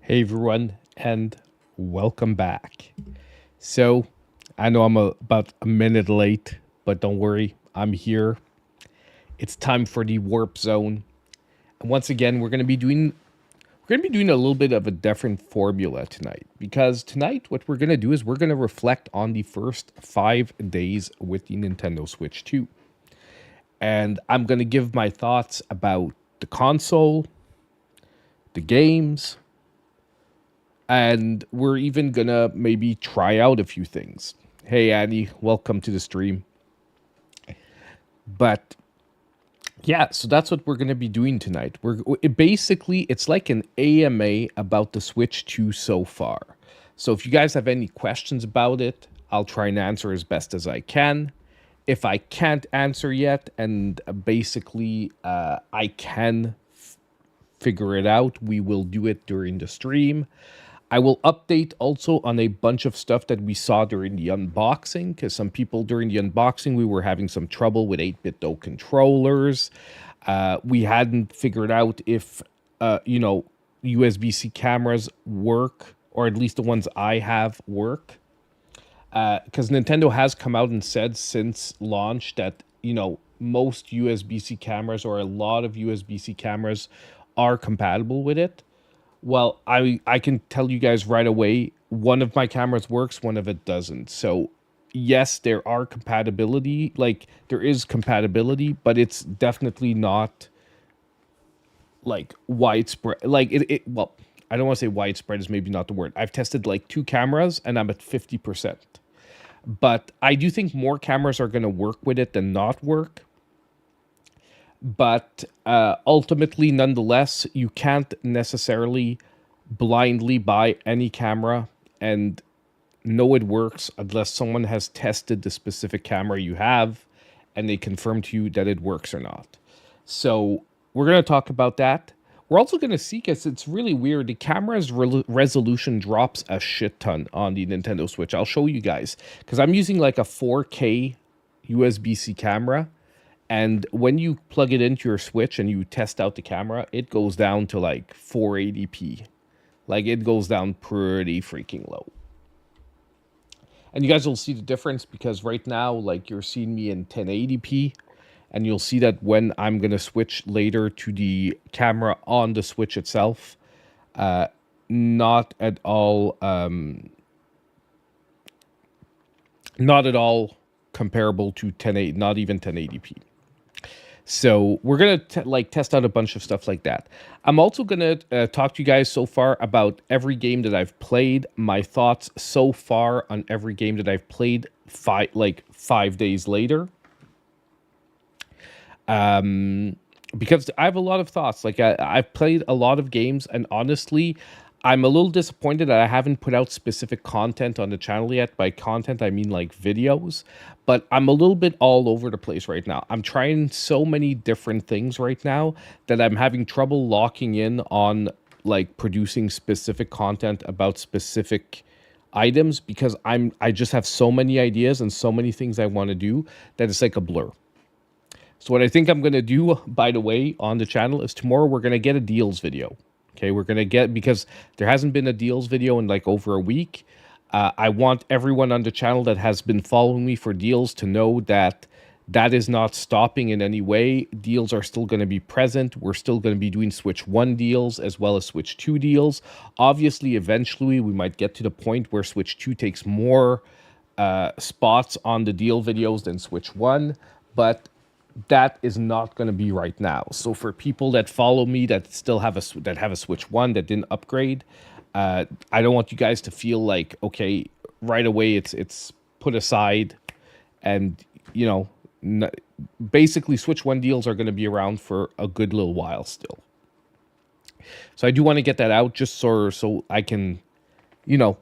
Hey everyone, and welcome back. So, I know about a minute late, but don't worry, I'm here. It's time for the warp zone. And once again, we're going to be doing a little bit of a different formula tonight because tonight what we're going to do is we're going to reflect on the first 5 days with the Nintendo Switch 2. And I'm going to give my thoughts about the console, the games, and we're even gonna maybe try out a few things. Hey Annie, welcome to the stream. But yeah, so that's what we're gonna be doing tonight. It's like an AMA about the Switch 2 so far. So if you guys have any questions about it, I'll try and answer as best as I can. If I can't answer yet, and I can figure it out, we will do it during the stream. I will update also on a bunch of stuff that we saw during the unboxing, because some people during the unboxing, we were having some trouble with 8-bit-do controllers. We hadn't figured out if, USB-C cameras work, or at least the ones I have work. Because Nintendo has come out and said since launch that, most USB-C cameras or a lot of USB-C cameras are compatible with it. Well, I can tell you guys right away, one of my cameras works, one of it doesn't. So, yes, there is compatibility, but it's definitely not like widespread. Well, I don't want to say widespread is maybe not the word. I've tested like 2 cameras and I'm at 50%. But I do think more cameras are going to work with it than not work. But ultimately, nonetheless, you can't necessarily blindly buy any camera and know it works unless someone has tested the specific camera you have and they confirm to you that it works or not. So we're going to talk about that. We're also going to see, because it's really weird, the camera's resolution drops a shit ton on the Nintendo Switch. I'll show you guys, because I'm using like a 4K USB-C camera. And when you plug it into your Switch and you test out the camera, it goes down to like 480p. Like, it goes down pretty freaking low. And you guys will see the difference, because right now, like, you're seeing me in 1080p. And you'll see that when I'm going to switch later to the camera on the Switch itself, not at all comparable to 1080, not even 1080p. So we're going to test out a bunch of stuff like that. I'm also going to talk to you guys so far about every game that I've played, my thoughts so far on every game that I've played 5 days later. Because I have a lot of thoughts. Like, I've played a lot of games, and honestly, I'm a little disappointed that I haven't put out specific content on the channel yet. By content, I mean like videos. But I'm a little bit all over the place right now. I'm trying so many different things right now that I'm having trouble locking in on like producing specific content about specific items, because I just have so many ideas and so many things I want to do that it's like a blur. So what I think I'm going to do, by the way, on the channel is tomorrow we're going to get a deals video. Okay, because there hasn't been a deals video in like over a week. I want everyone on the channel that has been following me for deals to know that that is not stopping in any way. Deals are still going to be present. We're still going to be doing Switch 1 deals as well as Switch 2 deals. Obviously, eventually, we might get to the point where Switch 2 takes more spots on the deal videos than Switch 1, but that is not going to be right now. So for people that follow me that still have a Switch 1 that didn't upgrade, I don't want you guys to feel like, okay, right away it's put aside, and basically Switch 1 deals are going to be around for a good little while still. So I do want to get that out just so I can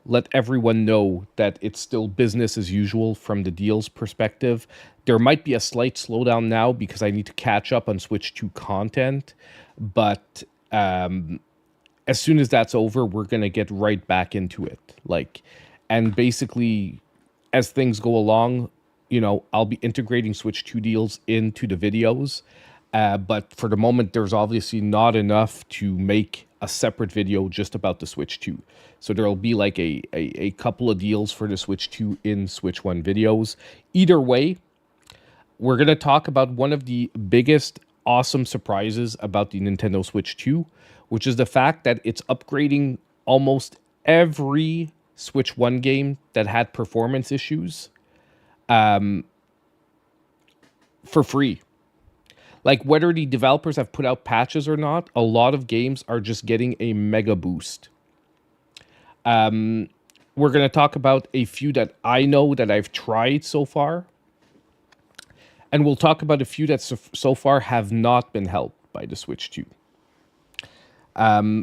let everyone know that it's still business as usual from the deals perspective. There might be a slight slowdown now because I need to catch up on Switch 2 content, but as soon as that's over, we're going to get right back into it. And basically, as things go along, I'll be integrating Switch 2 deals into the videos. But for the moment, there's obviously not enough to make a separate video just about the Switch 2. So there'll be like a couple of deals for the Switch 2 in Switch 1 videos. Either way, we're going to talk about one of the biggest awesome surprises about the Nintendo Switch 2, which is the fact that it's upgrading almost every Switch 1 game that had performance issues for free. Like, whether the developers have put out patches or not, a lot of games are just getting a mega boost. We're going to talk about a few that I know that I've tried so far. And we'll talk about a few that so far have not been helped by the Switch 2.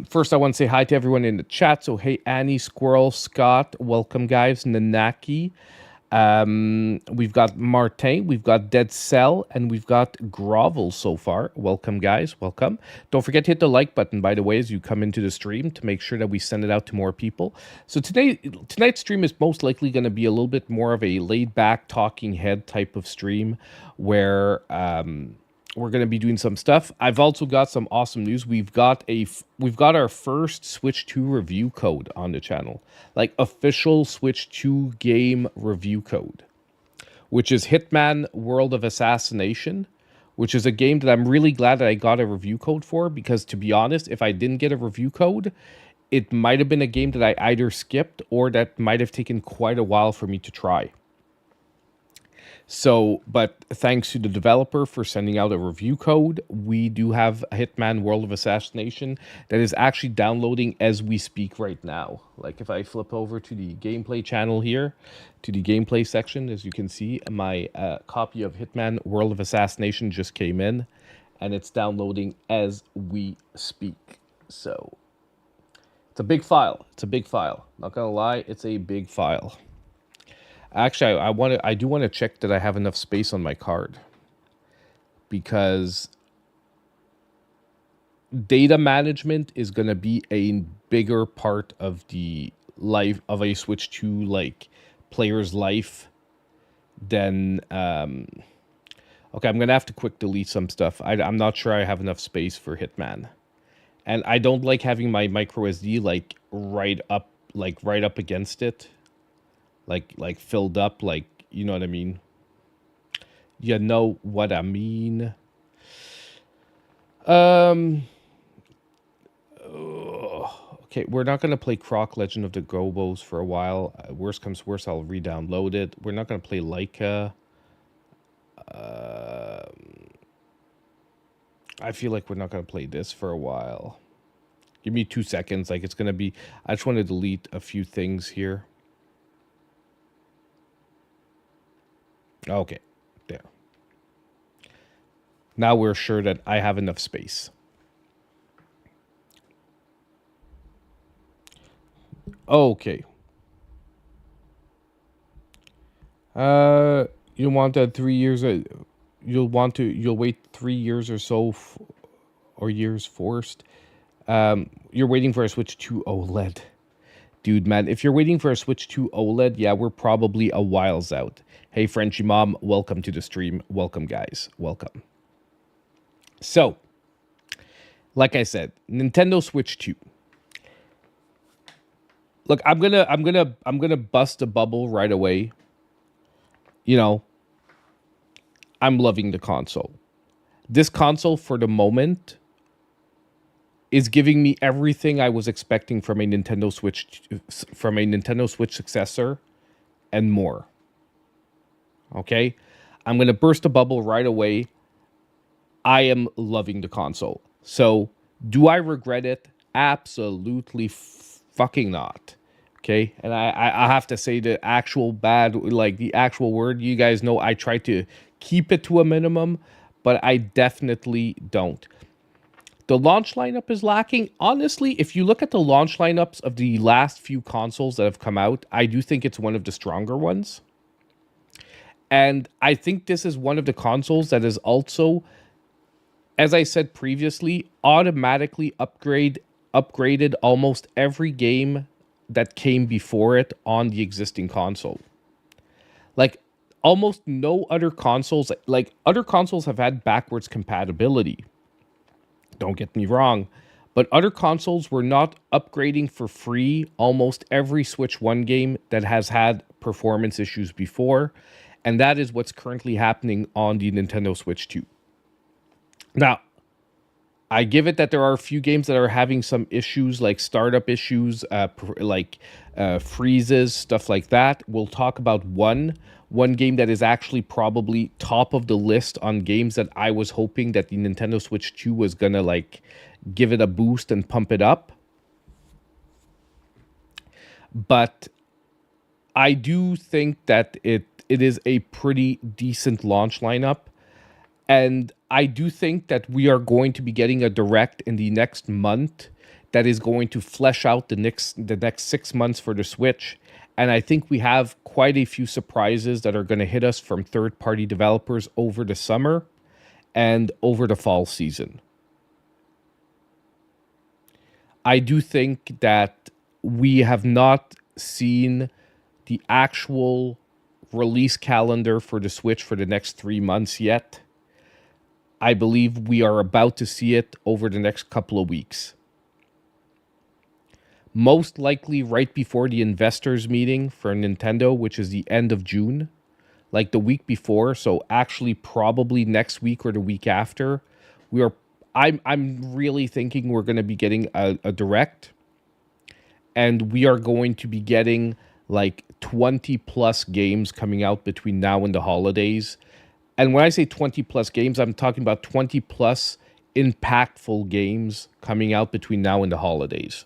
First, I want to say hi to everyone in the chat. So, hey, Annie, Squirrel, Scott, welcome, guys. Nanaki. We've got Martin, we've got Dead Cell, and we've got Grovel so far. Welcome, guys. Welcome. Don't forget to hit the like button, by the way, as you come into the stream to make sure that we send it out to more people. So tonight's stream is most likely going to be a little bit more of a laid-back, talking head type of stream where we're going to be doing some stuff. I've also got some awesome news. We've got our first Switch 2 review code on the channel. Like, official Switch 2 game review code, which is Hitman World of Assassination, which is a game that I'm really glad that I got a review code for, because to be honest, if I didn't get a review code, it might have been a game that I either skipped or that might have taken quite a while for me to try. So, but thanks to the developer for sending out a review code, we do have a Hitman World of Assassination that is actually downloading as we speak right now. Like, if I flip over to the gameplay channel here, to the gameplay section, as you can see, my copy of Hitman World of Assassination just came in, and it's downloading as we speak. So, it's a big file. It's a big file. Not gonna lie, it's a big file. Actually, I do want to check that I have enough space on my card, because data management is going to be a bigger part of the life of a Switch 2 like player's life than okay, I'm going to have to quick delete some stuff. I'm not sure I have enough space for Hitman. And I don't like having my micro SD like right up against it. Like filled up, like, you know what I mean? You know what I mean? Okay, we're not going to play Croc Legend of the Gobos for a while. Worst comes worst, I'll re-download it. We're not going to play Leica. I feel like we're not going to play this for a while. Give me 2 seconds. Like, it's going to be... I just want to delete a few things here. Okay, there. Now we're sure that I have enough space. Okay. You want that 3 years? You'll wait 3 years or so, or years forced. You're waiting for a Switch 2 OLED. Dude, man, if you're waiting for a Switch 2 OLED, yeah, we're probably a whiles out. Hey, Frenchie Mom, welcome to the stream. Welcome, guys. Welcome. So, like I said, Nintendo Switch 2. Look, I'm gonna bust a bubble right away. You know, I'm loving the console. This console, for the moment, is giving me everything I was expecting from a Nintendo Switch successor, and more. Okay, I'm gonna burst a bubble right away. I am loving the console. So, do I regret it? Absolutely fucking not. Okay, and I have to say the actual word. You guys know I try to keep it to a minimum, but I definitely don't. The launch lineup is lacking. Honestly, if you look at the launch lineups of the last few consoles that have come out, I do think it's one of the stronger ones. And I think this is one of the consoles that is also, as I said previously, automatically upgraded almost every game that came before it on the existing console. Like, almost no other consoles, like, other consoles have had backwards compatibility. Don't get me wrong, But other consoles were not upgrading for free almost every Switch 1 game that has had performance issues before, and that is what's currently happening on the Nintendo Switch 2. Now, I give it that there are a few games that are having some issues, like startup issues, freezes, stuff like that. We'll talk about one game that is actually probably top of the list on games that I was hoping that the Nintendo Switch 2 was gonna like give it a boost and pump it up. But I do think that it is a pretty decent launch lineup. And I do think that we are going to be getting a direct in the next month that is going to flesh out the next 6 months for the Switch. And I think we have quite a few surprises that are going to hit us from third-party developers over the summer and over the fall season. I do think that we have not seen the actual release calendar for the Switch for the next 3 months yet. I believe we are about to see it over the next couple of weeks. Most likely right before the investors meeting for Nintendo, which is the end of June, like the week before. So actually probably next week or the week after, I'm really thinking we're going to be getting a direct, and we are going to be getting like 20 plus games coming out between now and the holidays. And when I say 20 plus games, I'm talking about 20 plus impactful games coming out between now and the holidays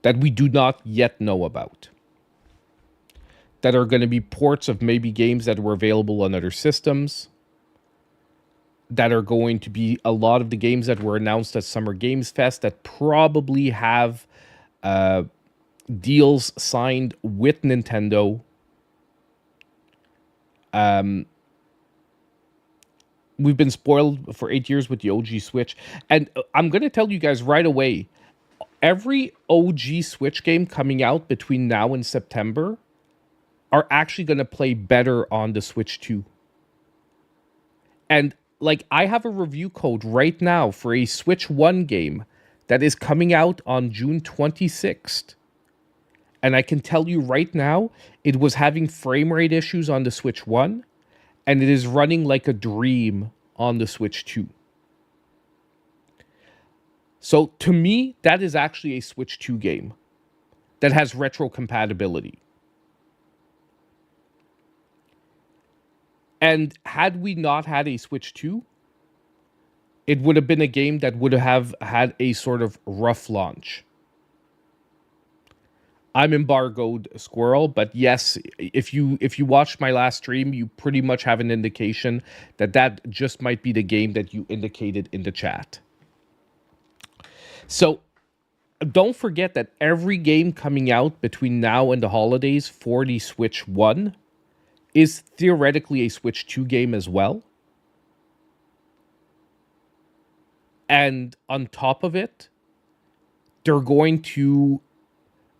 that we do not yet know about, that are going to be ports of maybe games that were available on other systems, that are going to be a lot of the games that were announced at Summer Games Fest that probably have deals signed with Nintendo. We've been spoiled for 8 years with the OG Switch. And I'm going to tell you guys right away, every OG Switch game coming out between now and September are actually going to play better on the Switch 2. And like, I have a review code right now for a Switch 1 game that is coming out on June 26th. And I can tell you right now, it was having frame rate issues on the Switch 1, and it is running like a dream on the Switch 2. So to me, that is actually a Switch 2 game that has retro compatibility. And had we not had a Switch 2, it would have been a game that would have had a sort of rough launch. I'm embargoed, Squirrel, but yes, if you watched my last stream, you pretty much have an indication that that just might be the game that you indicated in the chat. So don't forget that every game coming out between now and the holidays for the Switch 1 is theoretically a Switch 2 game as well. And on top of it, they're going to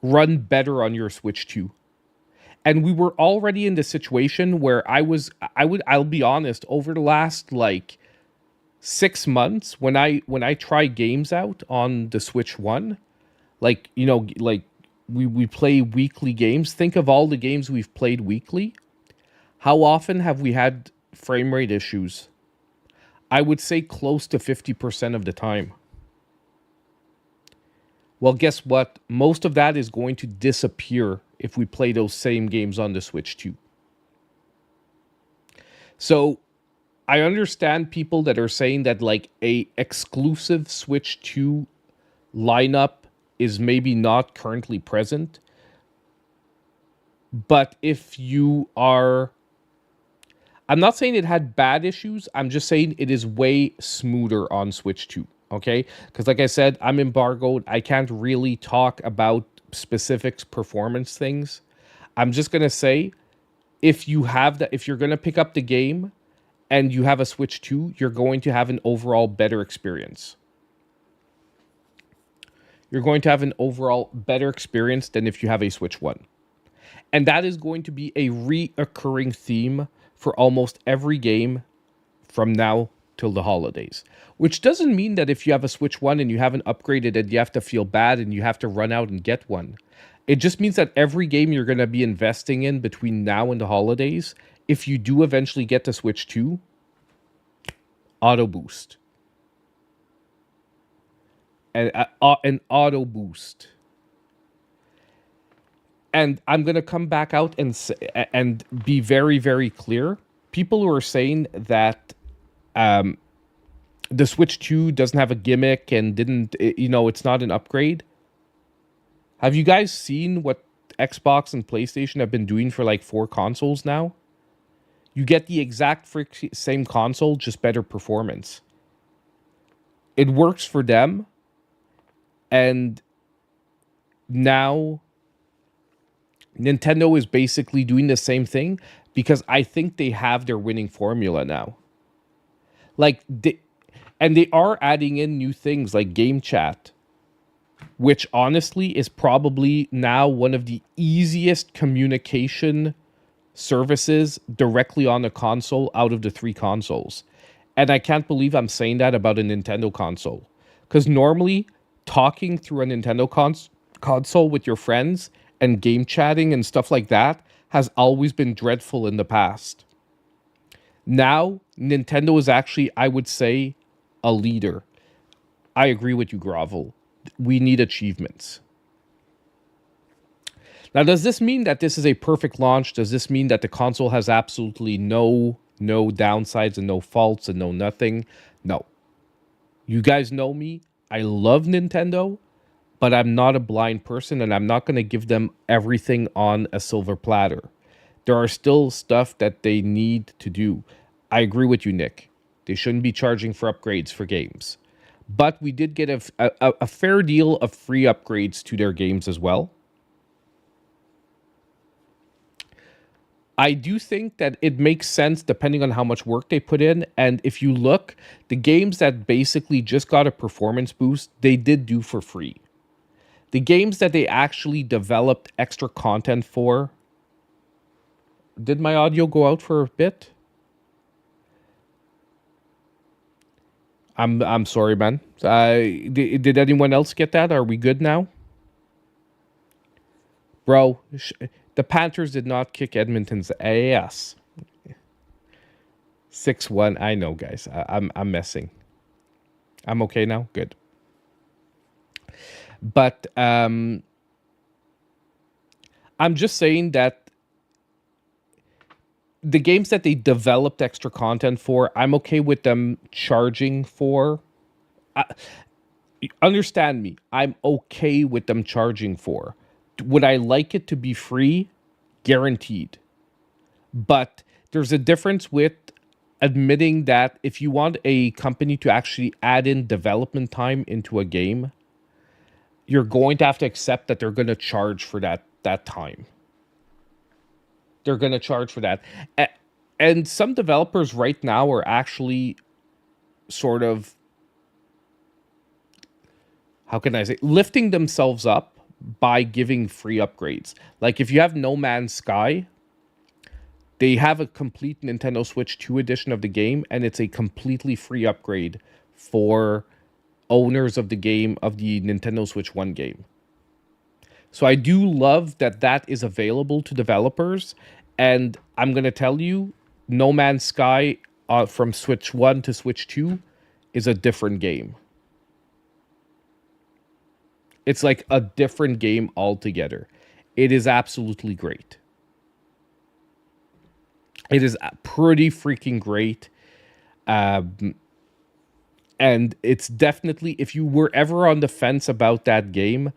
run better on your Switch 2. And we were already in the situation where I'll be honest, over the last like 6 months, when I try games out on the Switch 1, like, you know, like we play weekly games. Think of all the games we've played weekly. How often have we had frame rate issues? I would say close to 50% of the time. Well, guess what? Most of that is going to disappear if we play those same games on the Switch 2. So I understand people that are saying that like a exclusive Switch 2 lineup is maybe not currently present. But if you are... I'm not saying it had bad issues. I'm just saying it is way smoother on Switch 2. Okay? Because like I said, I'm embargoed. I can't really talk about specifics, performance things. I'm just going to say, if you have that, if you're going to pick up the game and you have a Switch 2, you're going to have an overall better experience. You're going to have an overall better experience than if you have a Switch 1. And that is going to be a reoccurring theme for almost every game from now till the holidays. Which doesn't mean that if you have a Switch 1 and you haven't upgraded it, you have to feel bad and you have to run out and get one. It just means that every game you're going to be investing in between now and the holidays, if you do eventually get to Switch 2, auto boost. And an auto boost. And I'm going to come back out and be very, very clear. People who are saying that the Switch 2 doesn't have a gimmick and it's not an upgrade. Have you guys seen what Xbox and PlayStation have been doing for like 4 consoles now? You get the exact same console, just better performance. It works for them. And now Nintendo is basically doing the same thing because I think they have their winning formula now. And they are adding in new things like game chat, which honestly is probably now one of the easiest communication services directly on a console out of the 3 consoles. And I can't believe I'm saying that about a Nintendo console. Because normally, talking through a Nintendo console with your friends and game chatting and stuff like that has always been dreadful in the past. Now, Nintendo is actually, I would say, a leader. I agree with you, Grovel. We need achievements. Now, does this mean that this is a perfect launch? Does this mean that the console has absolutely no downsides and no faults and no nothing? No. You guys know me. I love Nintendo, but I'm not a blind person and I'm not going to give them everything on a silver platter. There are still stuff that they need to do. I agree with you, Nick. They shouldn't be charging for upgrades for games. But we did get a fair deal of free upgrades to their games as well. I do think that it makes sense depending on how much work they put in. And if you look, the games that basically just got a performance boost, they did do for free. The games that they actually developed extra content for... Did my audio go out for a bit? I'm sorry, man. Did anyone else get that? Are we good now? Bro, the Panthers did not kick Edmonton's ass. 6-1. I know, guys. I'm messing. I'm okay now? Good. But I'm just saying that the games that they developed extra content for, I'm okay with them charging for. Understand me. I'm okay with them charging for. Would I like it to be free? Guaranteed. But there's a difference with admitting that if you want a company to actually add in development time into a game, you're going to have to accept that they're going to charge for that time. They're going to charge for that. And some developers right now are actually sort of, how can I say, lifting themselves up by giving free upgrades. Like if you have No Man's Sky, they have a complete Nintendo Switch 2 edition of the game, and it's a completely free upgrade for owners of the game, of the Nintendo Switch 1 game. So I do love that that is available to developers, and I'm going to tell you, No Man's Sky from Switch 1 to Switch 2 is a different game. It's like a different game altogether. It is absolutely great. It is pretty freaking great. And it's definitely, if you were ever on the fence about that game,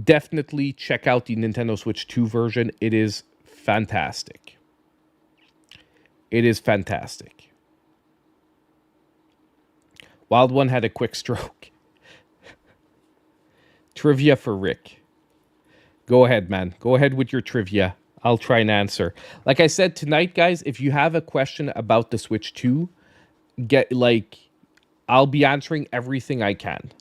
definitely check out the Nintendo Switch 2 version. It is fantastic. It is fantastic. Wild One had a quick stroke. Trivia for Rick. Go ahead, man. Go ahead with your trivia. I'll try and answer. Like I said tonight, guys, if you have a question about the Switch 2, I'll be answering everything I can.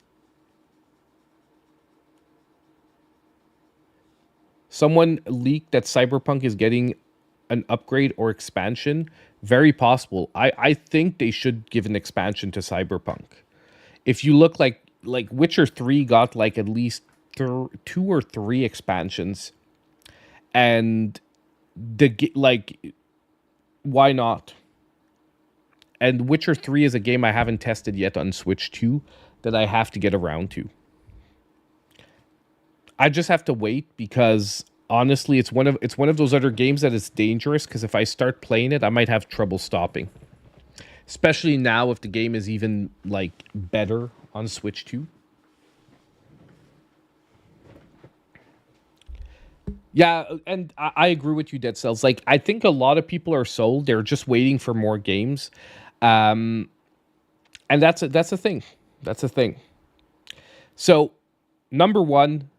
Someone leaked that Cyberpunk is getting an upgrade or expansion. Very possible. I think they should give an expansion to Cyberpunk. If you look like Witcher 3 got like at least 2 or 3 expansions, and like why not? And Witcher 3 is a game I haven't tested yet on Switch 2 that I have to get around to. I just have to wait because honestly, it's one of those other games that is dangerous because if I start playing it, I might have trouble stopping. Especially now if the game is even like better on Switch 2. Yeah, and I agree with you, Dead Cells. Like, I think a lot of people are sold. They're just waiting for more games. And that's a thing. That's a thing. So, number one,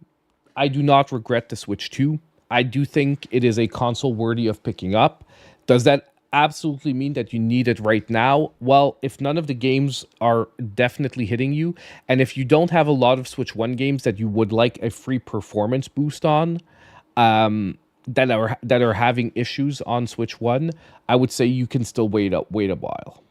I do not regret the Switch 2. I do think it is a console worthy of picking up. Does that absolutely mean that you need it right now? Well, if none of the games are definitely hitting you, and if you don't have a lot of Switch 1 games that you would like a free performance boost on, that are having issues on Switch 1, I would say you can still wait a while.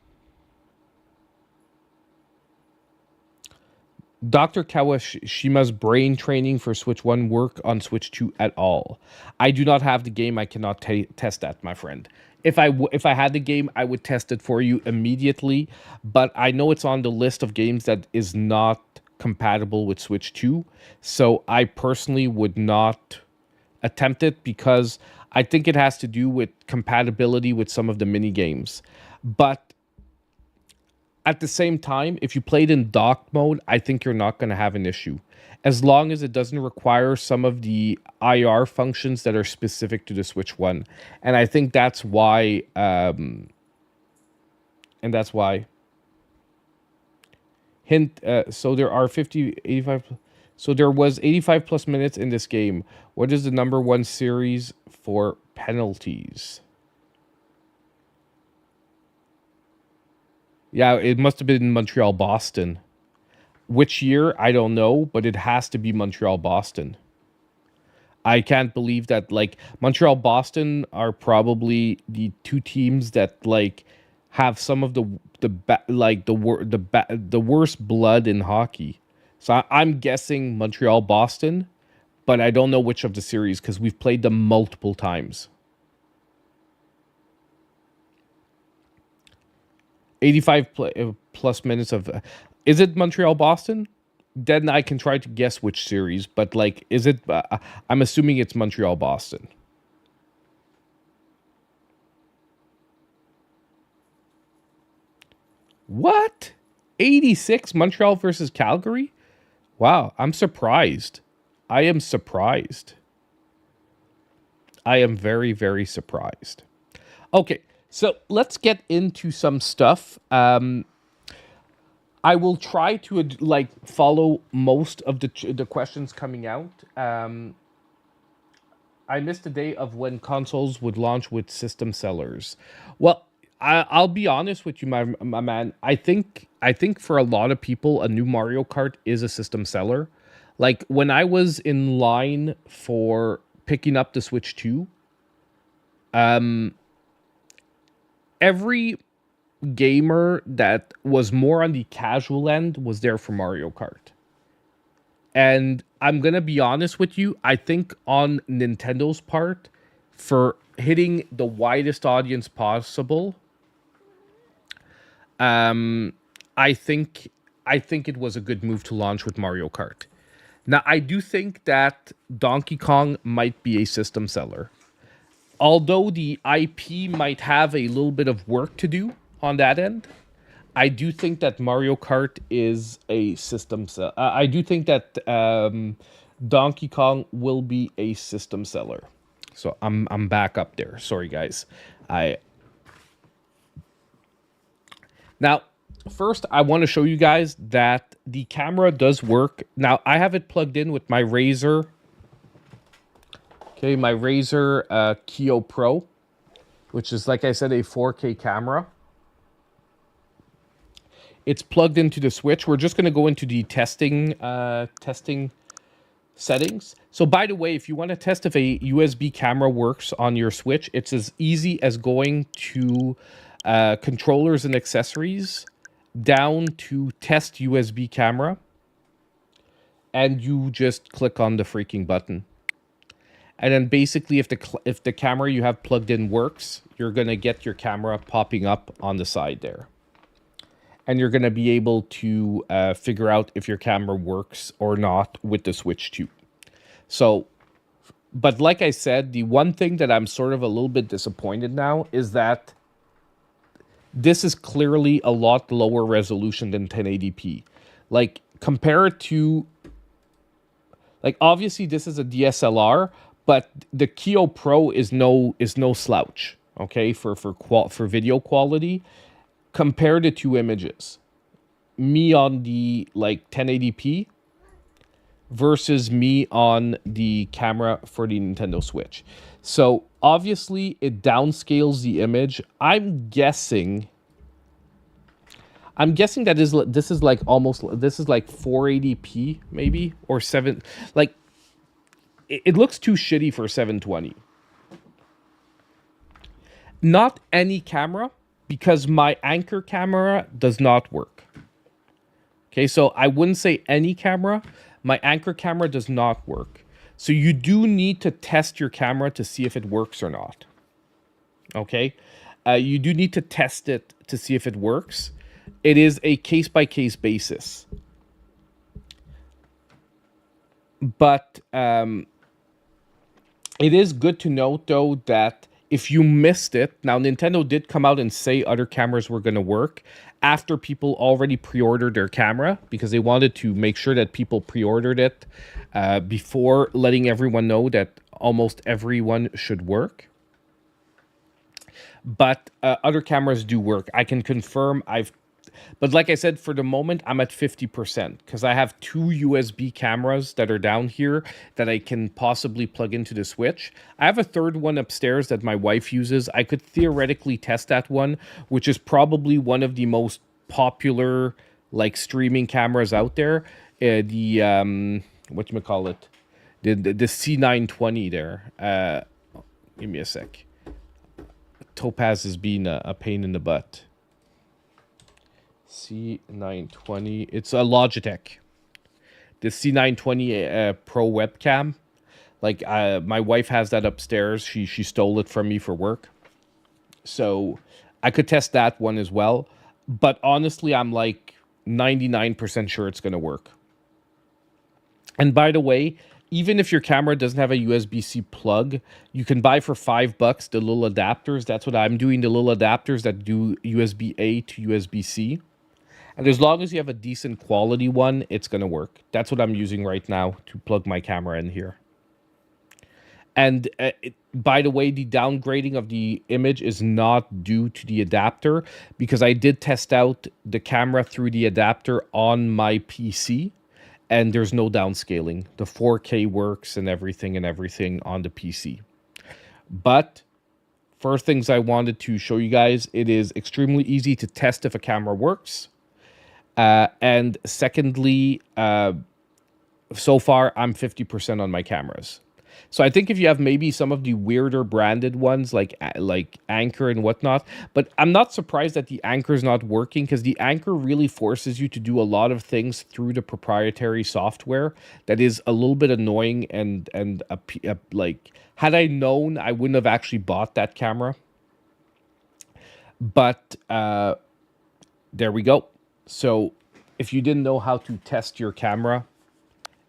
Dr. Kawashima's brain training for Switch 1 work on Switch 2 at all. I do not have the game. I cannot test that, my friend. If I had the game, I would test it for you immediately, but I know it's on the list of games that is not compatible with Switch 2, so I personally would not attempt it because I think it has to do with compatibility with some of the mini games. But at the same time, if you played in dock mode, I think you're not going to have an issue. As long as it doesn't require some of the IR functions that are specific to the Switch 1. And I think that's why... Hint, so there are 85... So there was 85 plus minutes in this game. What is the number one series for penalties? Yeah, it must have been Montreal-Boston. Which year? I don't know, but it has to be Montreal-Boston. I can't believe that, like, Montreal-Boston are probably the two teams that, like, have some of the worst blood in hockey. So I'm guessing Montreal-Boston, but I don't know which of the series because we've played them multiple times. 85 plus minutes of... is it Montreal-Boston? Then I can try to guess which series, but like, is it... I'm assuming it's Montreal-Boston. What? 86 Montreal versus Calgary? Wow, I'm surprised. I am surprised. I am very, very surprised. Okay, so let's get into some stuff. I will try to like follow most of the questions coming out. I missed the day of when consoles would launch with system sellers. Well, I'll be honest with you, my man. I think for a lot of people, a new Mario Kart is a system seller. Like, when I was in line for picking up the Switch 2, every gamer that was more on the casual end was there for Mario Kart. And I'm going to be honest with you, I think on Nintendo's part, for hitting the widest audience possible, I think it was a good move to launch with Mario Kart. Now, I do think that Donkey Kong might be a system seller. Although the IP might have a little bit of work to do on that end, I do think that Mario Kart is a system seller. I do think that Donkey Kong will be a system seller. So I'm back up there. Sorry, guys. Now, first, I want to show you guys that the camera does work. Now, I have it plugged in with my Razer. Okay, my Razer Kio Pro, which is, like I said, a 4K camera. It's plugged into the Switch. We're just going to go into the testing settings. So, by the way, if you want to test if a USB camera works on your Switch, it's as easy as going to controllers and accessories, down to test USB camera, and you just click on the freaking button. And then basically, if the camera you have plugged in works, you're going to get your camera popping up on the side there. And you're going to be able to figure out if your camera works or not with the Switch 2. So, but like I said, the one thing that I'm sort of a little bit disappointed now is that this is clearly a lot lower resolution than 1080p. Like, compare it to, like, obviously this is a DSLR, but the Keo Pro is no slouch, okay, for video quality. Compare the two images. Me on the, like, 1080p versus me on the camera for the Nintendo Switch. So, obviously, it downscales the image. I'm guessing that this is like 480p maybe, or 7, like, it looks too shitty for 720. Not any camera, because my anchor camera does not work. Okay, so I wouldn't say any camera. My anchor camera does not work. So you do need to test your camera to see if it works or not. Okay? You do need to test it to see if it works. It is a case-by-case basis. But it is good to note, though, that if you missed it, now Nintendo did come out and say other cameras were going to work after people already pre-ordered their camera, because they wanted to make sure that people pre-ordered it before letting everyone know that almost everyone should work. But other cameras do work. I can confirm but like I said, for the moment, I'm at 50% because I have 2 USB cameras that are down here that I can possibly plug into the Switch. I have a third one upstairs that my wife uses. I could theoretically test that one, which is probably one of the most popular, like, streaming cameras out there. Whatchamacallit? The C920 there. Give me a sec. Topaz has been a pain in the butt. C920. It's a Logitech. The C920 Pro webcam. Like, my wife has that upstairs. She stole it from me for work. So I could test that one as well. But honestly, I'm like 99% sure it's going to work. And by the way, even if your camera doesn't have a USB-C plug, you can buy for $5 the little adapters. That's what I'm doing, the little adapters that do USB-A to USB-C. And as long as you have a decent quality one, it's going to work. That's what I'm using right now to plug my camera in here. And by the way, the downgrading of the image is not due to the adapter, because I did test out the camera through the adapter on my PC, and there's no downscaling. The 4K works and everything on the PC. But first things I wanted to show you guys, it is extremely easy to test if a camera works. And secondly, so far I'm 50% on my cameras. So I think if you have maybe some of the weirder branded ones like Anchor and whatnot, but I'm not surprised that the Anchor is not working, because the Anchor really forces you to do a lot of things through the proprietary software that is a little bit annoying, and like, had I known, I wouldn't have actually bought that camera. But there we go. So if you didn't know how to test your camera,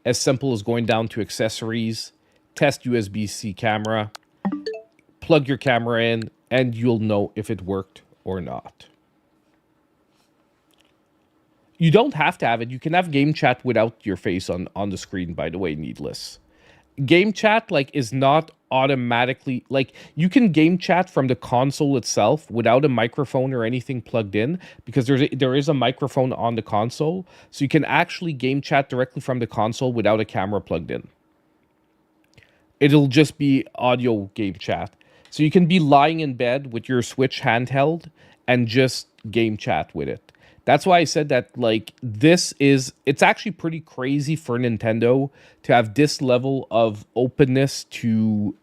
as simple as going down to accessories, test USB-C camera, plug your camera in, and you'll know if it worked or not. You don't have to have it. You can have game chat without your face on the screen, by the way, needless. Game chat, like, is not automatically, like, you can game chat from the console itself without a microphone or anything plugged in, because there is a microphone on the console, so you can actually game chat directly from the console without a camera plugged in. It'll just be audio game chat. So you can be lying in bed with your Switch handheld and just game chat with it. That's why I said that, like, it's actually pretty crazy for Nintendo to have this level of openness to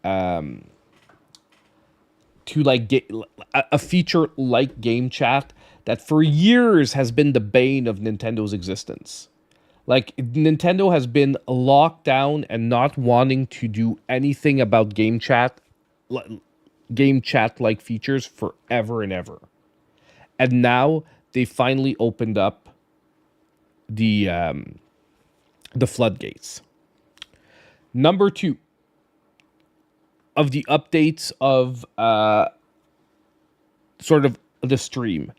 to like get a feature like game chat that for years has been the bane of Nintendo's existence. Like Nintendo has been locked down and not wanting to do anything about game chat like features forever and ever. And now they finally opened up the floodgates. Number 2 of the updates of sort of the stream.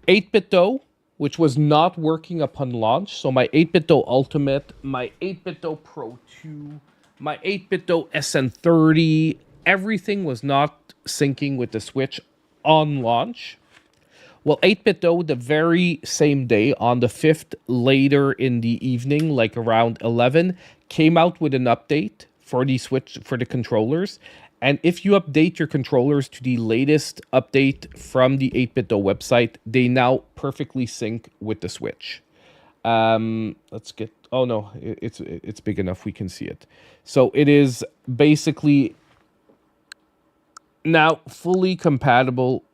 8BitDo, which was not working upon launch. So my 8BitDo Ultimate, my 8BitDo Pro 2, my 8BitDo SN30, everything was not syncing with the Switch on launch. Well, 8BitDo, the very same day, on the 5th, later in the evening, like around 11, came out with an update for the Switch, for the controllers. And if you update your controllers to the latest update from the 8BitDo website, they now perfectly sync with the Switch. Let's get... Oh, no, it's big enough. We can see it. So it is basically now fully compatible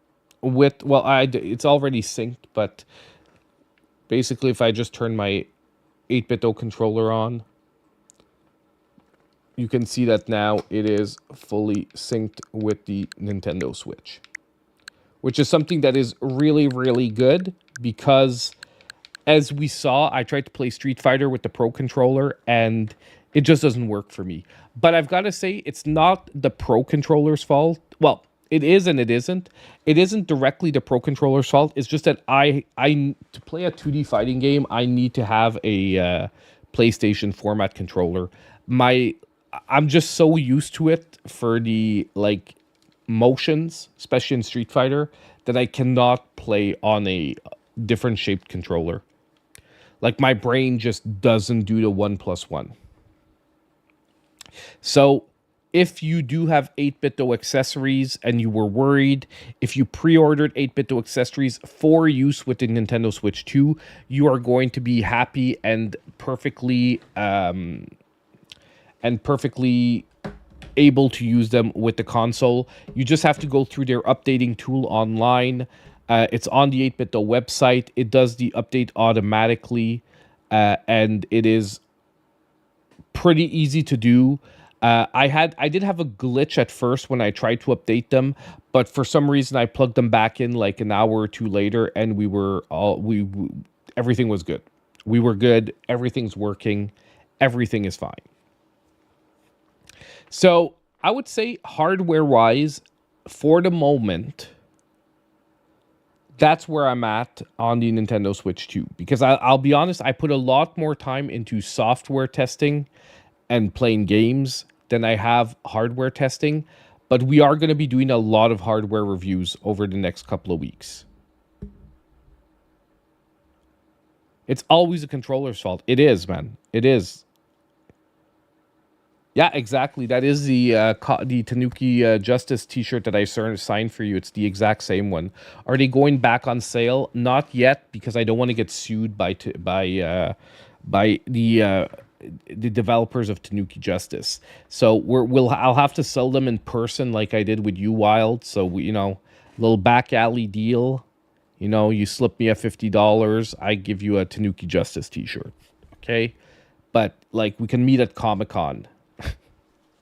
with... Well, it's already synced, but basically if I just turn my 8BitDo controller on, you can see that now it is fully synced with the Nintendo Switch, which is something that is really, really good because, as we saw, I tried to play Street Fighter with the Pro Controller and it just doesn't work for me. But I've got to say, it's not the Pro Controller's fault. Well, it is and it isn't. It isn't directly the Pro Controller's fault. It's just that to play a 2D fighting game, I need to have a PlayStation format controller. I'm just so used to it for the like motions, especially in Street Fighter, that I cannot play on a different shaped controller. Like my brain just doesn't do the 1+1. So if you do have 8BitDo accessories and you were worried, if you pre-ordered 8BitDo accessories for use with the Nintendo Switch 2, you are going to be happy and perfectly able to use them with the console. You just have to go through their updating tool online. It's on the 8BitDo website. It does the update automatically, and it is pretty easy to do. I did have a glitch at first when I tried to update them, but for some reason I plugged them back in like an hour or two later, and everything was good. We were good. Everything's working. Everything is fine. So I would say hardware-wise, for the moment, that's where I'm at on the Nintendo Switch 2. Because I'll be honest, I put a lot more time into software testing and playing games than I have hardware testing. But we are going to be doing a lot of hardware reviews over the next couple of weeks. It's always the controller's fault. It is, man. It is. Yeah, exactly. That is the Tanuki Justice T-shirt that I signed for you. It's the exact same one. Are they going back on sale? Not yet, because I don't want to get sued by the developers of Tanuki Justice. So I'll have to sell them in person, like I did with You Wild. So little back alley deal. You slip me a $50, I give you a Tanuki Justice T-shirt. Okay, but like we can meet at Comic-Con.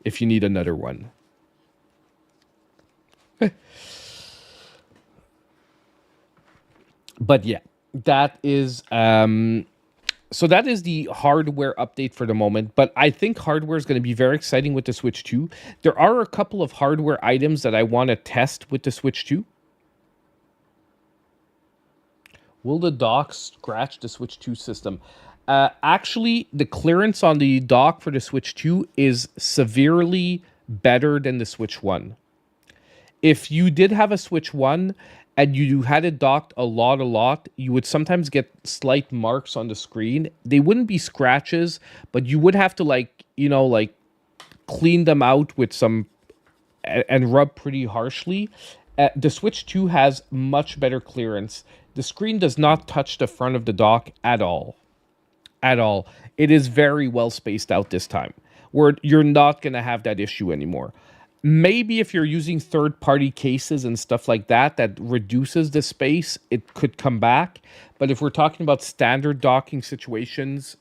If you need another one. But yeah, that is so that is the hardware update for the moment. But I think hardware is going to be very exciting with the Switch 2. There are a couple of hardware items that I want to test with the Switch 2. Will the dock scratch the Switch 2 system? Actually, the clearance on the dock for the Switch 2 is severely better than the Switch 1. If you did have a Switch 1 and you had it docked a lot, you would sometimes get slight marks on the screen. They wouldn't be scratches, but you would have to clean them out with some and rub pretty harshly. The Switch 2 has much better clearance. The screen does not touch the front of the dock at all. It is very well spaced out this time, where you're not going to have that issue anymore. Maybe if you're using third-party cases and stuff like that, that reduces the space, it could come back. But if we're talking about standard docking situations,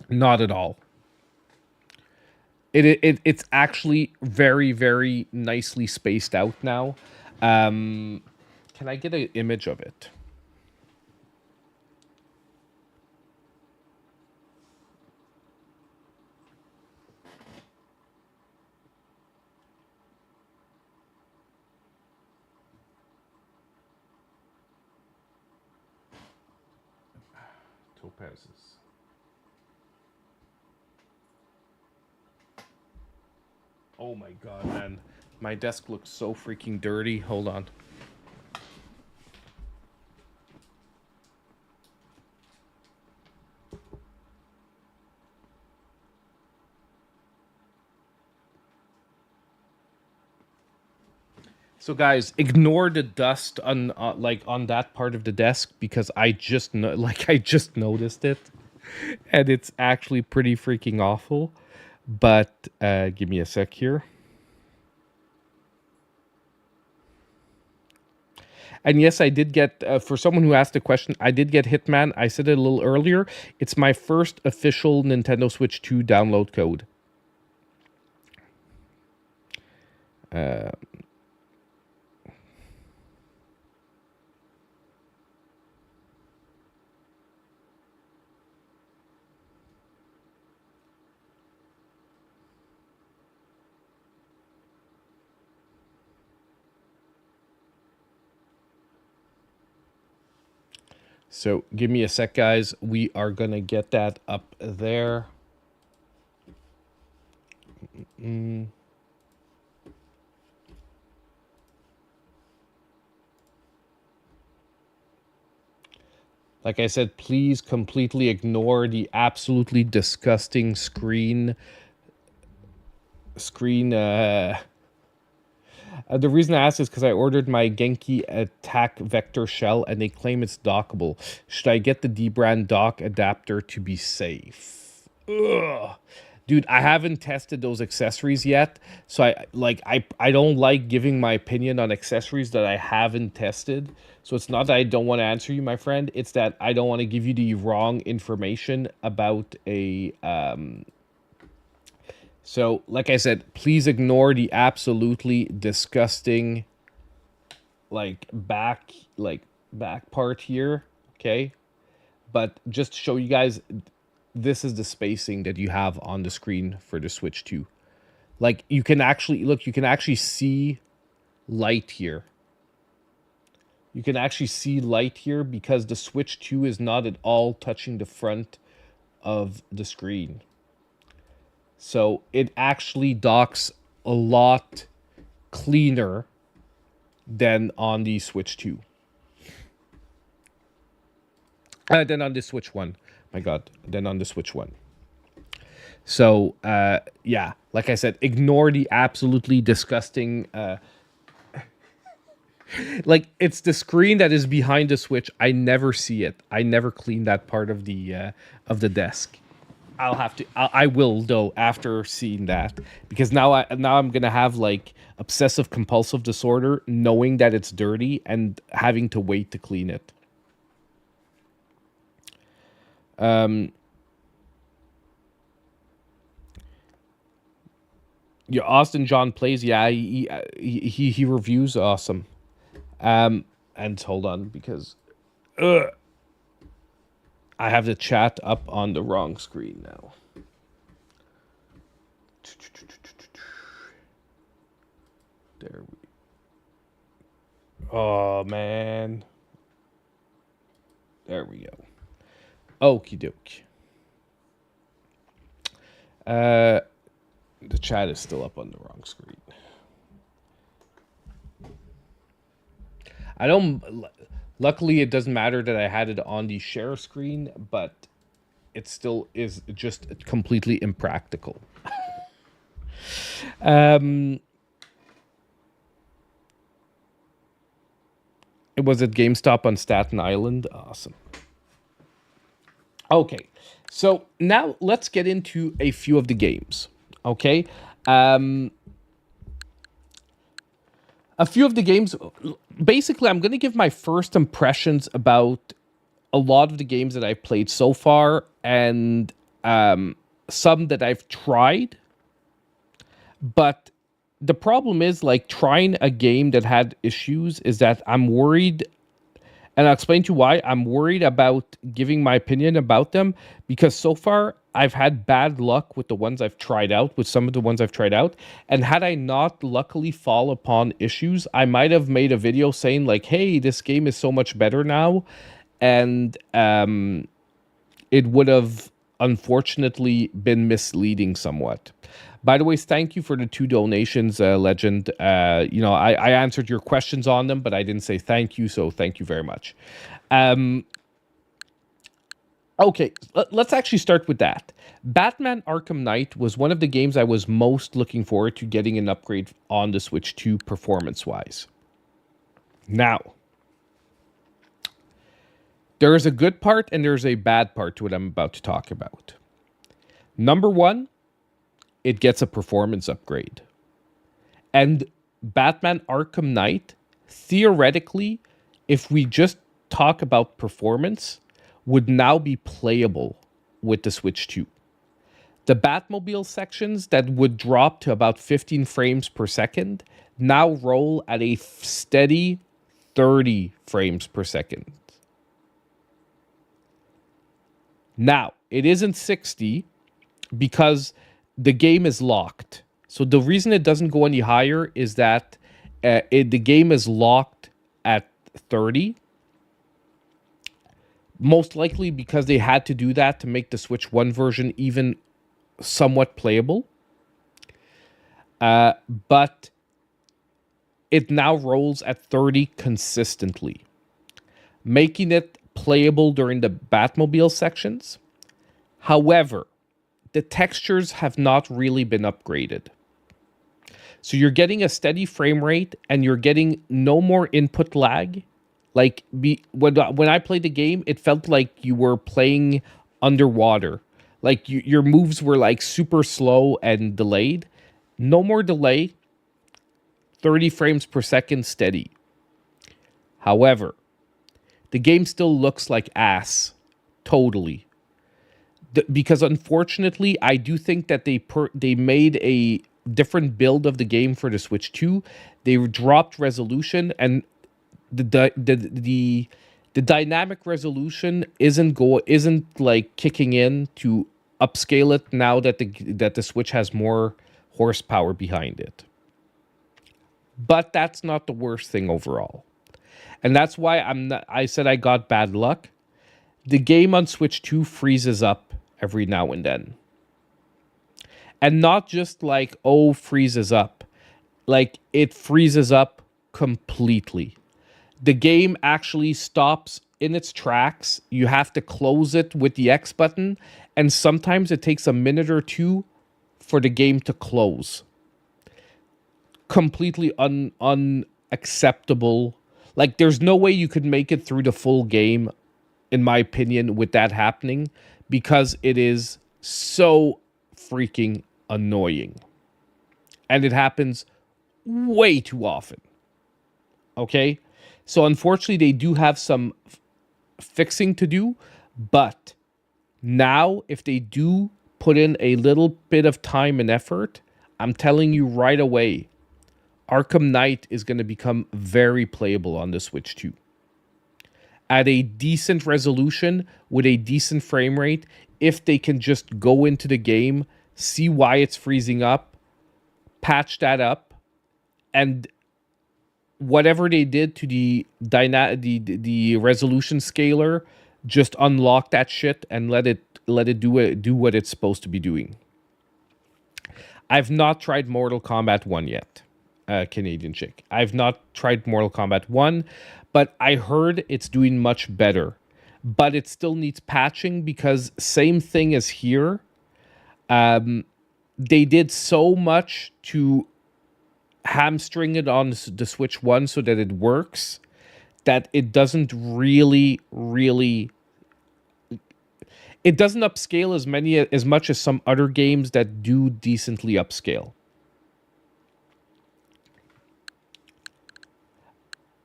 not at all. It's actually very, very nicely spaced out now. Can I get an image of it? Topazes. Oh my god, man. My desk looks so freaking dirty. Hold on. So guys, ignore the dust on like on that part of the desk because I just I just noticed it, and it's actually pretty freaking awful. But give me a sec here. And yes, I did get, for someone who asked a question, I did get Hitman. I said it a little earlier. It's my first official Nintendo Switch 2 download code. So give me a sec, guys. We are going to get that up there. Like I said, please completely ignore the absolutely disgusting screen. The reason I asked is because I ordered my Genki Attack Vector Shell and they claim it's dockable. Should I get the D-brand dock adapter to be safe? Ugh. Dude, I haven't tested those accessories yet, so I don't like giving my opinion on accessories that I haven't tested. So it's not that I don't want to answer you, my friend. It's that I don't want to give you the wrong information about a So, like I said, please ignore the absolutely disgusting back part here, okay? But just to show you guys, this is the spacing that you have on the screen for the Switch 2. Like, you can actually, look, you can actually see light here. You can actually see light here because the Switch 2 is not at all touching the front of the screen. So it actually docks a lot cleaner than on the Switch 2. Than on the Switch 1. My god, than on the Switch 1. So, yeah, like I said, ignore the absolutely disgusting... like, it's the screen that is behind the Switch. I never see it. I never clean that part of the desk. I'll have to. I will though after seeing that because now I'm gonna have like obsessive compulsive disorder, knowing that it's dirty and having to wait to clean it. Yeah, Austin John plays. Yeah, he reviews awesome. And hold on because, I have the chat up on the wrong screen now. There we. Oh man. There we go. Okie doke. The chat is still up on the wrong screen. I don't. Luckily, it doesn't matter that I had it on the share screen, but it still is just completely impractical. It was at GameStop on Staten Island. Awesome. Okay, so now let's get into a few of the games. Okay, A few of the games, basically, I'm going to give my first impressions about a lot of the games that I've played so far and some that I've tried. But the problem is, like, trying a game that had issues is that I'm worried, and I'll explain to you why. I'm worried about giving my opinion about them because so far I've had bad luck with the ones I've tried out, with some of the ones I've tried out. And had I not luckily fall upon issues, I might have made a video saying like, hey, this game is so much better now. And it would have unfortunately been misleading somewhat. By the way, thank you for the 2 donations, Legend. I answered your questions on them, but I didn't say thank you, so thank you very much. Okay, let's actually start with that. Batman Arkham Knight was one of the games I was most looking forward to getting an upgrade on the Switch 2 performance-wise. Now, there is a good part and there's a bad part to what I'm about to talk about. Number one, it gets a performance upgrade. And Batman Arkham Knight, theoretically, if we just talk about performance, would now be playable with the Switch 2. The Batmobile sections that would drop to about 15 frames per second now roll at a steady 30 frames per second. Now, it isn't 60 because the game is locked. So the reason it doesn't go any higher is that the game is locked at 30. Most likely because they had to do that to make the Switch 1 version even somewhat playable. But it now rolls at 30 consistently, making it playable during the Batmobile sections. However, the textures have not really been upgraded. So you're getting a steady frame rate and you're getting no more input lag. Like when I played the game, it felt like you were playing underwater. Like your moves were like super slow and delayed. No more delay. 30 frames per second steady. However, the game still looks like ass. Totally. Because unfortunately, I do think that they made a different build of the game for the Switch 2. They dropped resolution, and the dynamic resolution isn't like kicking in to upscale it now that the Switch has more horsepower behind it. But that's not the worst thing overall. And that's why I said I got bad luck. The game on Switch 2 freezes up every now and then. And not just like, oh, freezes up. Like, it freezes up completely. The game actually stops in its tracks. You have to close it with the X button. And sometimes it takes a minute or two for the game to close. Completely unacceptable. Like, there's no way you could make it through the full game, in my opinion, with that happening, because it is so freaking annoying. And it happens way too often. Okay? So unfortunately, they do have some fixing to do, but now if they do put in a little bit of time and effort, I'm telling you right away, Arkham Knight is going to become very playable on the Switch 2. At a decent resolution, with a decent frame rate, if they can just go into the game, see why it's freezing up, patch that up, and whatever they did to the resolution scaler, just unlock that shit and let it do what it's supposed to be doing. I've not tried Mortal Kombat 1 yet. Canadian chick. I've not tried Mortal Kombat 1, but I heard it's doing much better. But it still needs patching because same thing as here. They did so much to hamstring it on the Switch 1 so that it works that it doesn't really it doesn't upscale as much as some other games that do decently upscale.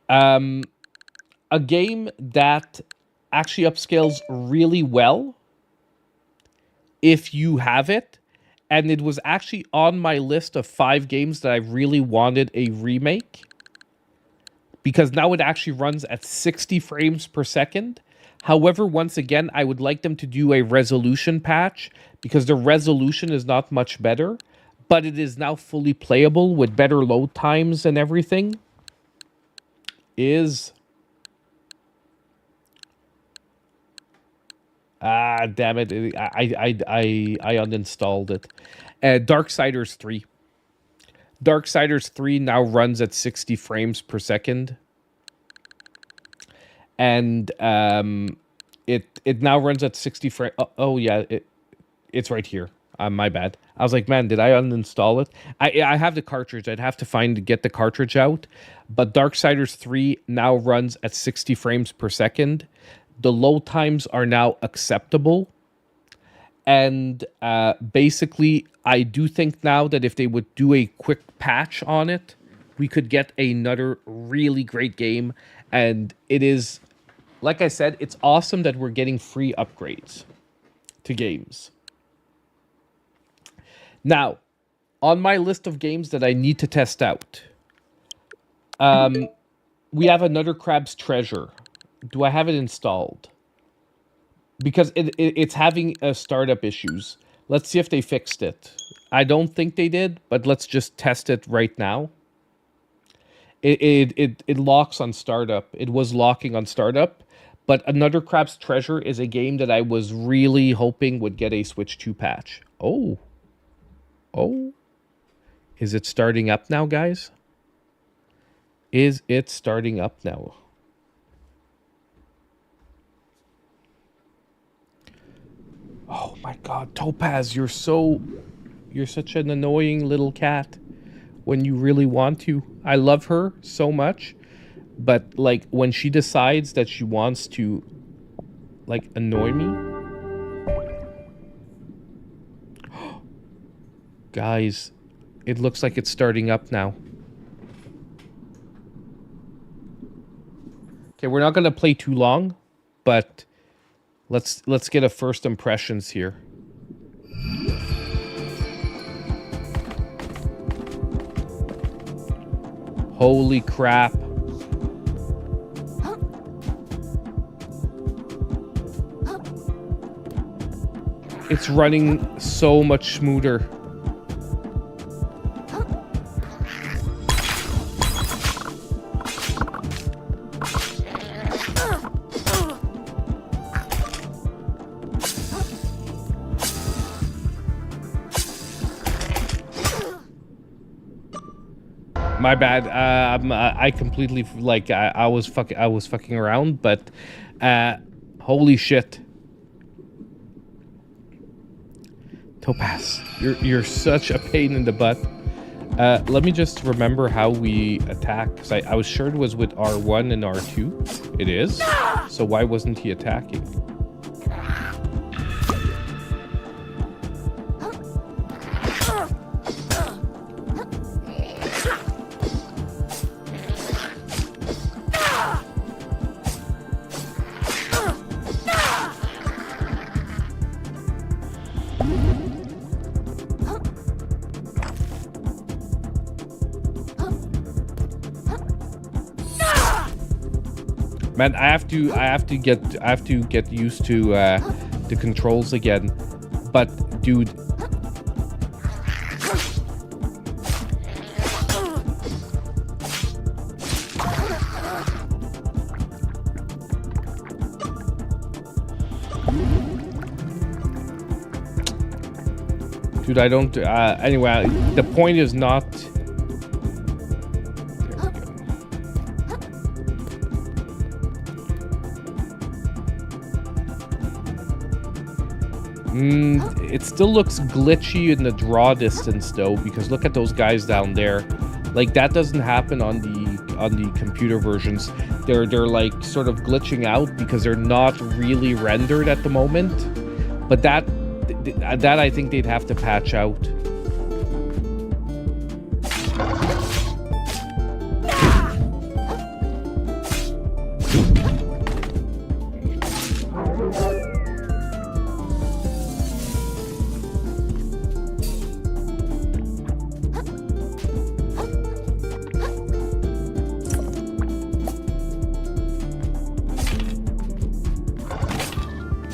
A game that actually upscales really well if you have it, and it was actually on my list of 5 games that I really wanted a remake, because now it actually runs at 60 frames per second. However, once again, I would like them to do a resolution patch, because the resolution is not much better, but it is now fully playable with better load times and everything. Damn it. I uninstalled it. Darksiders 3. Darksiders 3 now runs at 60 frames per second. And it now runs at 60 frames. Oh yeah, it's right here. My bad. I was like, man, did I uninstall it? I have the cartridge. I'd have to get the cartridge out. But Darksiders 3 now runs at 60 frames per second. The load times are now acceptable. And basically, I do think now that if they would do a quick patch on it, we could get another really great game. And it is, like I said, it's awesome that we're getting free upgrades to games. Now, on my list of games that I need to test out, we have Another Crab's Treasure. Do I have it installed? Because it's having startup issues. Let's see if they fixed it. I don't think they did, but let's just test it right now. It locks on startup. It was locking on startup, but Another Crab's Treasure is a game that I was really hoping would get a Switch 2 patch. Oh. Is it starting up now, guys? Is it starting up now? Oh my god, Topaz, you're such an annoying little cat when you really want to. I love her so much, but like when she decides that she wants to like annoy me. Guys, it looks like it's starting up now. Okay, we're not going to play too long, but let's get a first impressions here. Holy crap. It's running so much smoother. My bad. I completely like I was fucking around, but holy shit. Topaz, you're such a pain in the butt. Let me just remember how we attack, because I was sure it was with R1 and R2. It is. So why wasn't he attacking? Man, I have to get used to the controls again. But dude, I don't anyway, the point is not. It still looks glitchy in the draw distance though, because look at those guys down there. Like that doesn't happen on the computer versions. They're like sort of glitching out because they're not really rendered at the moment. But that I think they'd have to patch out.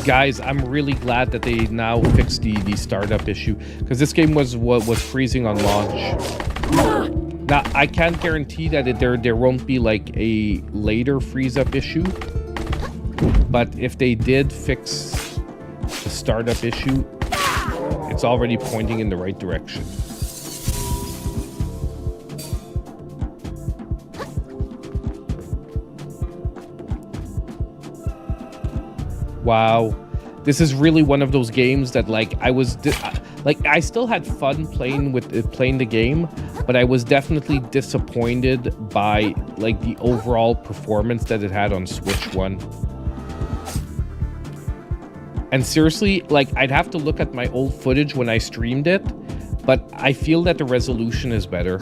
Guys, I'm really glad that they now fixed the startup issue, because this game was freezing on launch. Now, I can't guarantee that there won't be like a later freeze up issue, but if they did fix the startup issue, it's already pointing in the right direction. Wow, this is really one of those games that like I still had fun playing the game, but I was definitely disappointed by like the overall performance that it had on Switch 1. And seriously, like I'd have to look at my old footage when I streamed it, but I feel that the resolution is better.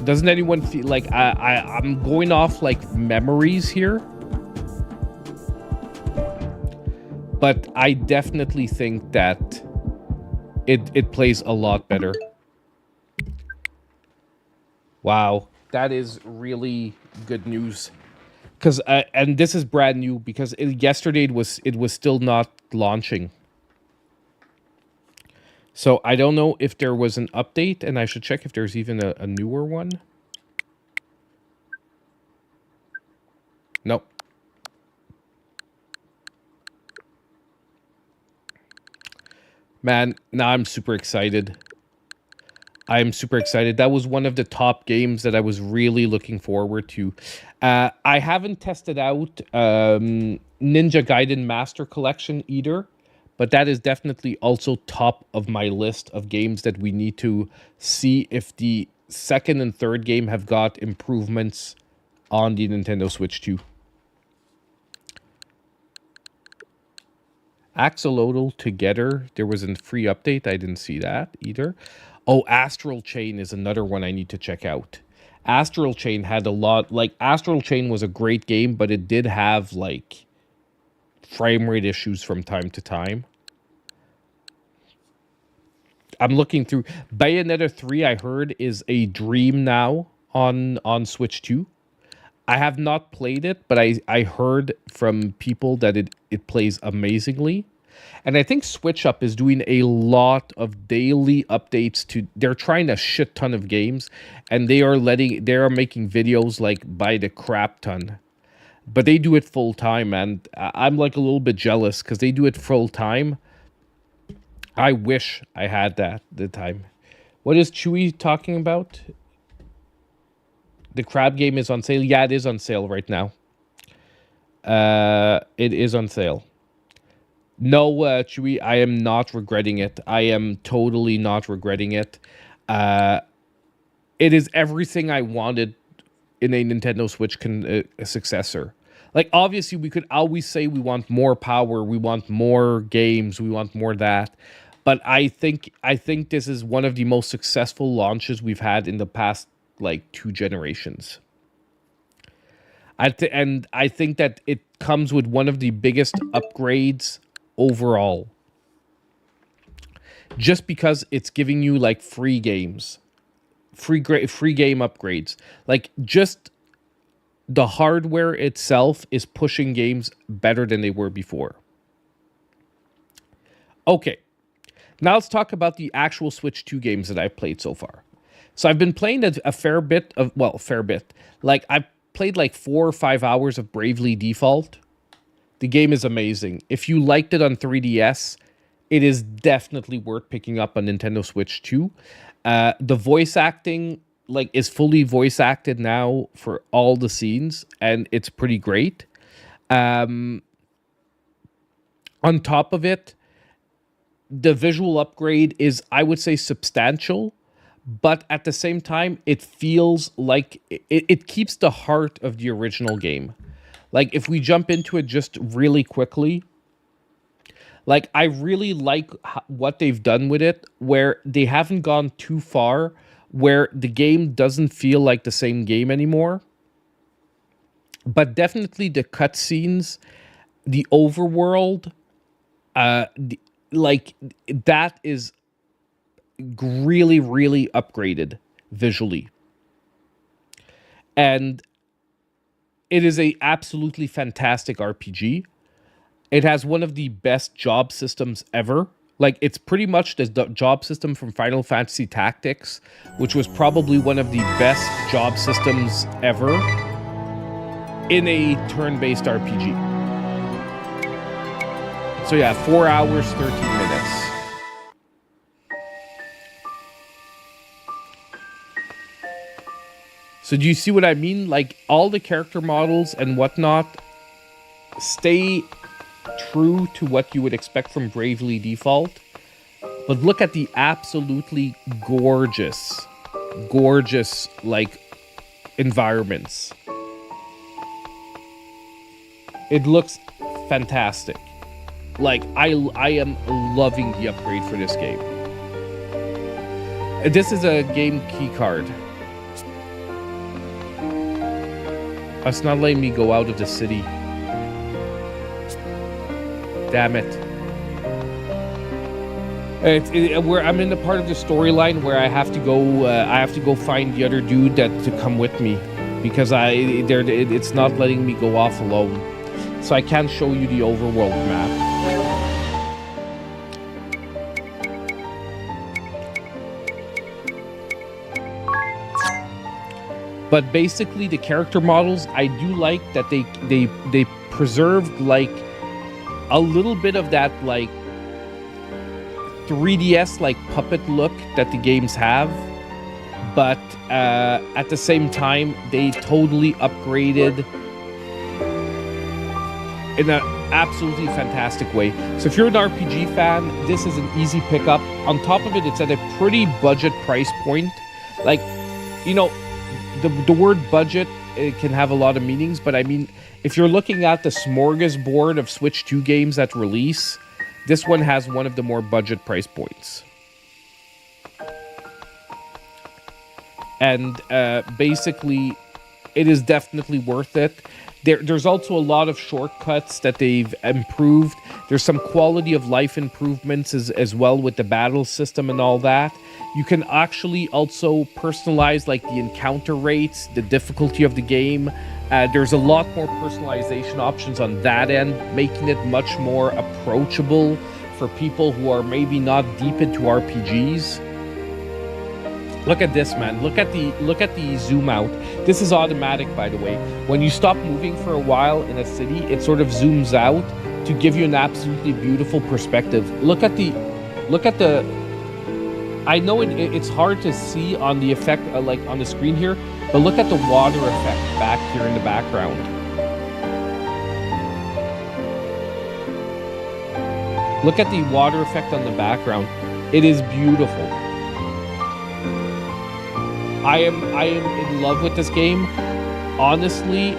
Doesn't anyone feel like I'm going off like memories here? But I definitely think that it plays a lot better. Wow, that is really good news. Because and this is brand new, because yesterday it was still not launching. So I don't know if there was an update, and I should check if there's even a newer one. Nope. Man, now I'm super excited. I'm super excited. That was one of the top games that I was really looking forward to. I haven't tested out Ninja Gaiden Master Collection either, but that is definitely also top of my list of games that we need to see if the second and third game have got improvements on the Nintendo Switch 2. Axolotl Together, there was a free update. I didn't see that either. Oh, Astral Chain is another one I need to check out. Astral Chain had a lot, like Astral Chain was a great game, but it did have like frame rate issues from time to time. I'm looking through Bayonetta 3, I heard is a dream now on Switch 2. I have not played it, but I heard from people that it plays amazingly. And I think SwitchUp is doing a lot of daily updates to, they're trying a shit ton of games, and they are making videos like by the crap ton. But they do it full time, and I'm like a little bit jealous because they do it full time. I wish I had the time. What is Chewy talking about? The crab game is on sale. Yeah, it is on sale right now. It is on sale. No, Chewy, I am not regretting it. I am totally not regretting it. It is everything I wanted in a Nintendo Switch a successor. Like, obviously, we could always say we want more power, we want more games, we want more that. But I think this is one of the most successful launches we've had in the past, like, 2 generations. And I think that it comes with one of the biggest upgrades overall. Just because it's giving you, like, free games. Free game upgrades. Like, just the hardware itself is pushing games better than they were before. Okay. Now let's talk about the actual Switch 2 games that I've played so far. So I've been playing a fair bit. Like, I've played like 4 or 5 hours of Bravely Default. The game is amazing. If you liked it on 3DS, it is definitely worth picking up on Nintendo Switch 2. The voice acting, like, is fully voice acted now for all the scenes, and it's pretty great. On top of it, the visual upgrade is, I would say, substantial, but at the same time, it feels like it keeps the heart of the original game. Like, if we jump into it just really quickly, like, I really like what they've done with it, where they haven't gone too far, where the game doesn't feel like the same game anymore. But definitely the cutscenes, the overworld, like, that is really, really upgraded visually. And it is a absolutely fantastic RPG. It has one of the best job systems ever. Like, it's pretty much the job system from Final Fantasy Tactics, which was probably one of the best job systems ever in a turn-based RPG. So yeah, 4 hours, 13 minutes. So do you see what I mean? Like, all the character models and whatnot stay true to what you would expect from Bravely Default. But look at the absolutely gorgeous, like, environments. It looks fantastic. Like, I am loving the upgrade for this game. This is a game key card. It's not letting me go out of the city. Damn it. Where I'm in the part of the storyline where I have to go find the other dude to come with me, because it's not letting me go off alone. So I can't show you the overworld map. But basically, the character models, I do like that they preserved like a little bit of that like 3DS like puppet look that the games have, but at the same time they totally upgraded in an absolutely fantastic way. So if you're an RPG fan, this is an easy pickup. On top of it, it's at a pretty budget price point. Like, you know, the word budget, it can have a lot of meanings, but I mean, if you're looking at the smorgasbord of Switch 2 games at release, this one has one of the more budget price points. And basically, it is definitely worth it. There's also a lot of shortcuts that they've improved. There's some quality of life improvements as well with the battle system and all that. You can actually also personalize like the encounter rates, the difficulty of the game. There's a lot more personalization options on that end, making it much more approachable for people who are maybe not deep into RPGs. Look at this, man. Look at the zoom out. This is automatic, by the way. When you stop moving for a while in a city, it sort of zooms out to give you an absolutely beautiful perspective. Look at the. I know it's hard to see on the effect, like on the screen here, but look at the water effect back here in the background. Look at the water effect on the background. It is beautiful. I am in love with this game. Honestly,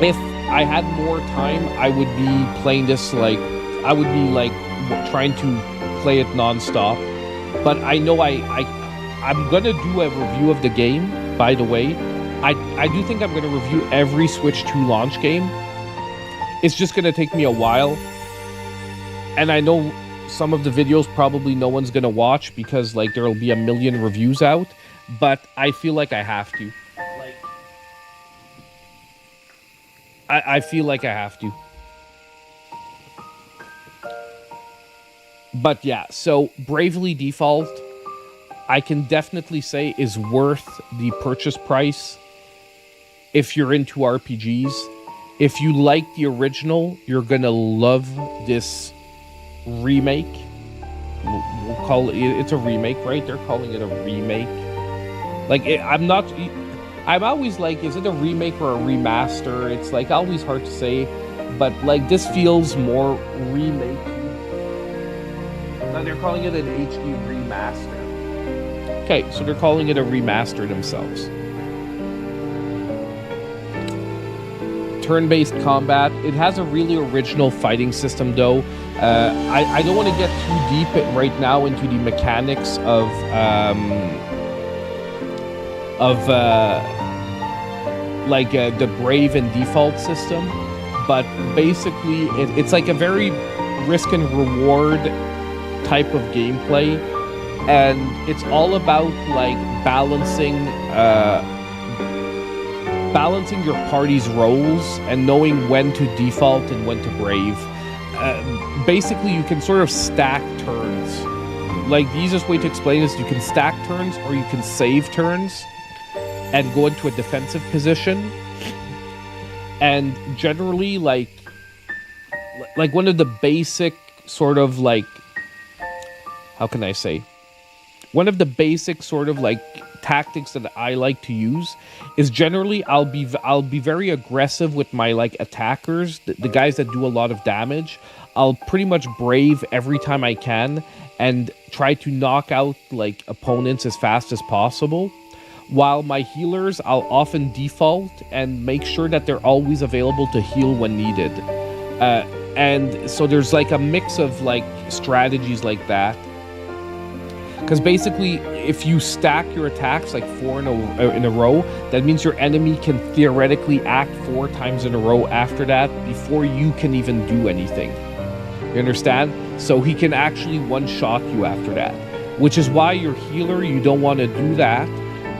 if I had more time, I would be playing this like, I would be like trying to play it non-stop. But I know I'm gonna do a review of the game, by the way. I do think I'm gonna review every Switch 2 launch game. It's just gonna take me a while. And I know some of the videos probably no one's gonna watch because like there'll be a million reviews out, but I feel like I have to. Like, I feel like I have to. But yeah, so Bravely Default, I can definitely say is worth the purchase price if you're into RPGs. If you like the original, you're gonna love this remake. We'll call it, it's a remake, right? They're calling it a remake. Like, I'm always like, is it a remake or a remaster? It's like always hard to say, but like this feels more remake. Now they're calling it an HD remaster. Okay, so they're calling it a remaster themselves. Turn-based combat. It has a really original fighting system, though. I don't want to get too deep right now into the mechanics of the Brave and Default system, but basically it's like a very risk and reward type of gameplay and it's all about like balancing your party's roles and knowing when to default and when to brave. Basically, you can sort of stack turns. Like, the easiest way to explain is you can stack turns or you can save turns and go into a defensive position. And generally, like one of the basic sort of like, how can I say? One of the basic sort of like tactics that I like to use is generally I'll be very aggressive with my like attackers, the guys that do a lot of damage. I'll pretty much brave every time I can and try to knock out like opponents as fast as possible. While my healers, I'll often default and make sure that they're always available to heal when needed. And so there's like a mix of like strategies like that. Because basically, if you stack your attacks like 4 in a row, that means your enemy can theoretically act 4 times in a row after that before you can even do anything. You understand? So he can actually one-shot you after that. Which is why your healer, you don't want to do that,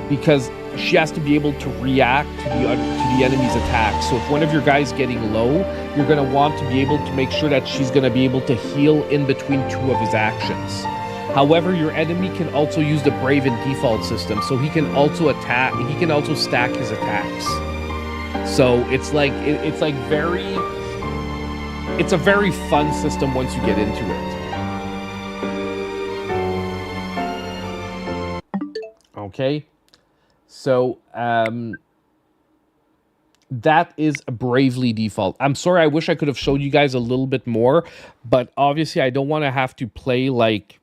because she has to be able to react to the enemy's attack. So if one of your guys getting low, you're going to want to be able to make sure that she's going to be able to heal in between 2 of his actions. However, your enemy can also use the Brave and Default system, so he can also attack. He can also stack his attacks. So it's a very fun system once you get into it. Okay, so that is Bravely Default. I'm sorry, I wish I could have showed you guys a little bit more, but obviously I don't want to have to play like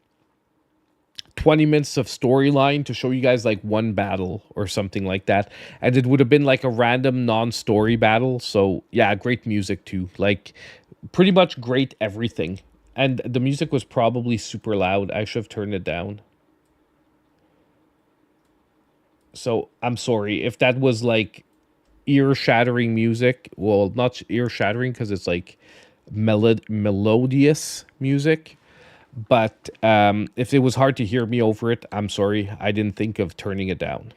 20 minutes of storyline to show you guys like one battle or something like that, and it would have been like a random non-story battle. So yeah, great music too, like pretty much great everything. And the music was probably super loud. I should have turned it down. So I'm sorry if that was like ear-shattering music. Well, not ear-shattering because it's like melodious music. But if it was hard to hear me over it, I'm sorry. I didn't think of turning it down.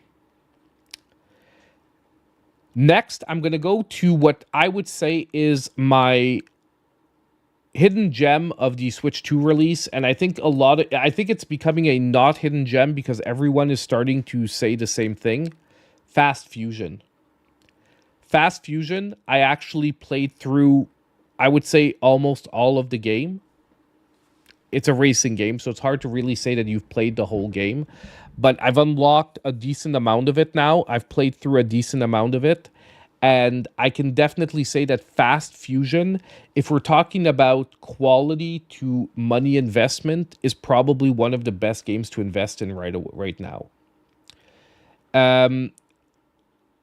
Next, I'm going to go to what I would say is my hidden gem of the Switch 2 release. And I think I think it's becoming a not hidden gem because everyone is starting to say the same thing. Fast Fusion. Fast Fusion, I actually played through, I would say, almost all of the game. It's a racing game, so it's hard to really say that you've played the whole game. But I've unlocked a decent amount of it now. I've played through a decent amount of it. And I can definitely say that Fast Fusion, if we're talking about quality to money investment, is probably one of the best games to invest in right now.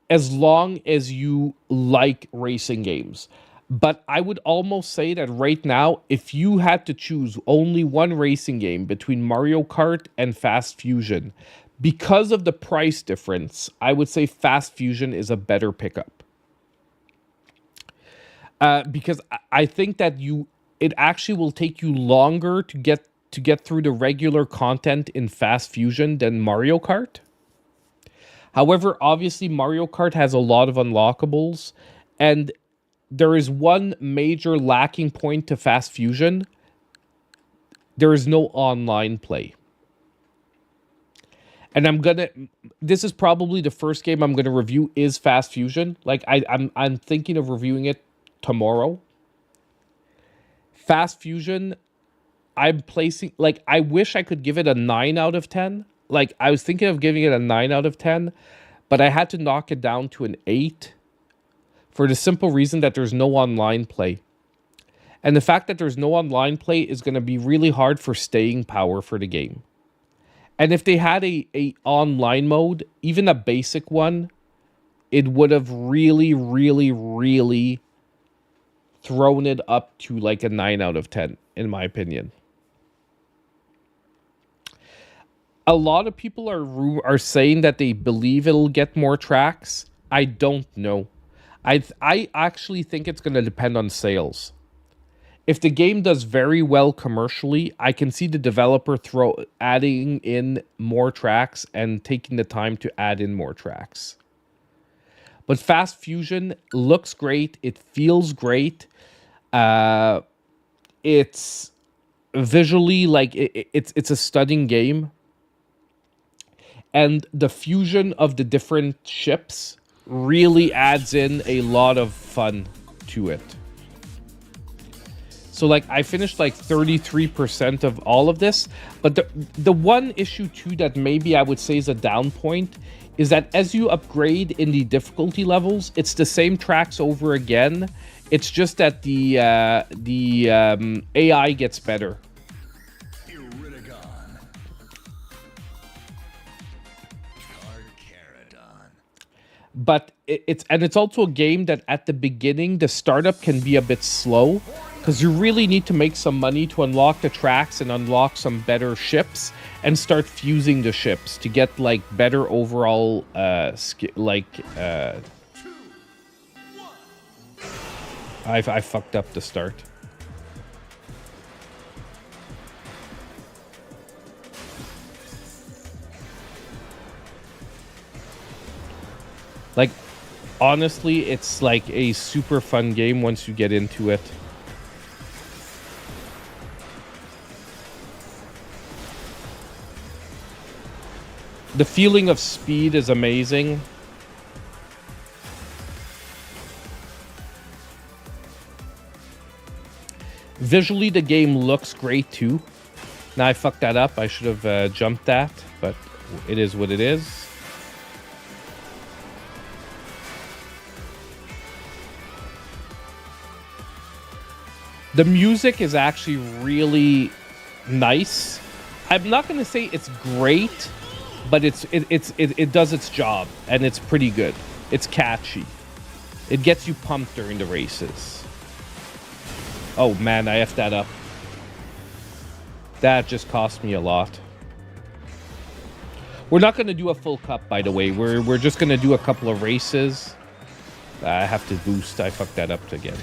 As long as you like racing games. But I would almost say that right now, if you had to choose only one racing game between Mario Kart and Fast Fusion, because of the price difference, I would say Fast Fusion is a better pickup. Because I think that it actually will take you longer to get through the regular content in Fast Fusion than Mario Kart. However, obviously Mario Kart has a lot of unlockables, and there is one major lacking point to Fast Fusion. There is no online play. And this is probably the first game I'm gonna review is Fast Fusion. Like I'm thinking of reviewing it tomorrow. Fast Fusion, I'm placing, like, I wish I could give it a 9 out of 10. Like, I was thinking of giving it a 9 out of 10, but I had to knock it down to an 8. For the simple reason that there's no online play. And the fact that there's no online play is going to be really hard for staying power for the game. And if they had a online mode, even a basic one, it would have really, really, really thrown it up to like a 9 out of 10, in my opinion. A lot of people are saying that they believe it'll get more tracks. I don't know. I actually think it's going to depend on sales. if the game does very well commercially, I can see the developer adding in more tracks and taking the time to add in more tracks. But Fast Fusion looks great. It feels great. It's visually like it's a stunning game. And the fusion of the different ships really adds in a lot of fun to it. So like I finished like 33% of all of this, but the one issue too that maybe I would say is a down point is that as you upgrade in the difficulty levels, it's the same tracks over again. It's just that the AI gets better. But it's also a game that at the beginning, the startup can be a bit slow because you really need to make some money to unlock the tracks and unlock some better ships and start fusing the ships to get like better overall I fucked up the start. Like, honestly, it's like a super fun game once you get into it. The feeling of speed is amazing. Visually, the game looks great too. Now I fucked that up. I should have jumped that, but it is what it is. The music is actually really nice. I'm not going to say it's great, but it does its job, and it's pretty good. It's catchy. It gets you pumped during the races. Oh man, I effed that up. That just cost me a lot. We're not going to do a full cup, by the way. We're just going to do a couple of races. I have to boost. I fucked that up again.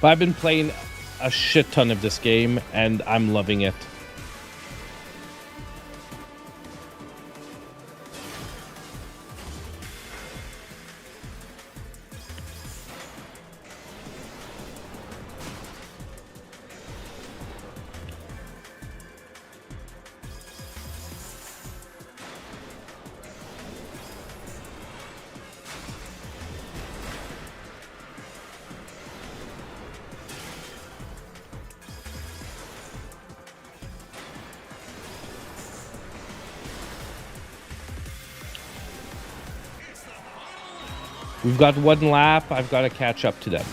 But I've been playing a shit ton of this game, and I'm loving it. We've got one lap. I've got to catch up to them.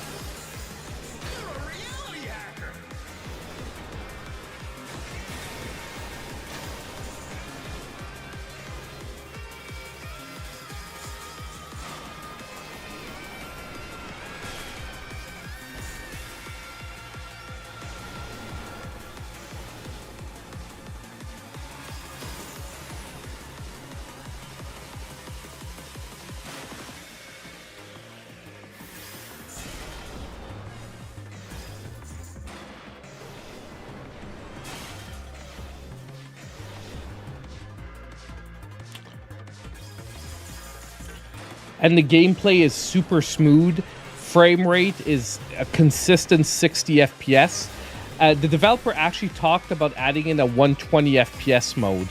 And the gameplay is super smooth. Frame rate is a consistent 60 FPS. The developer actually talked about adding in a 120 FPS mode.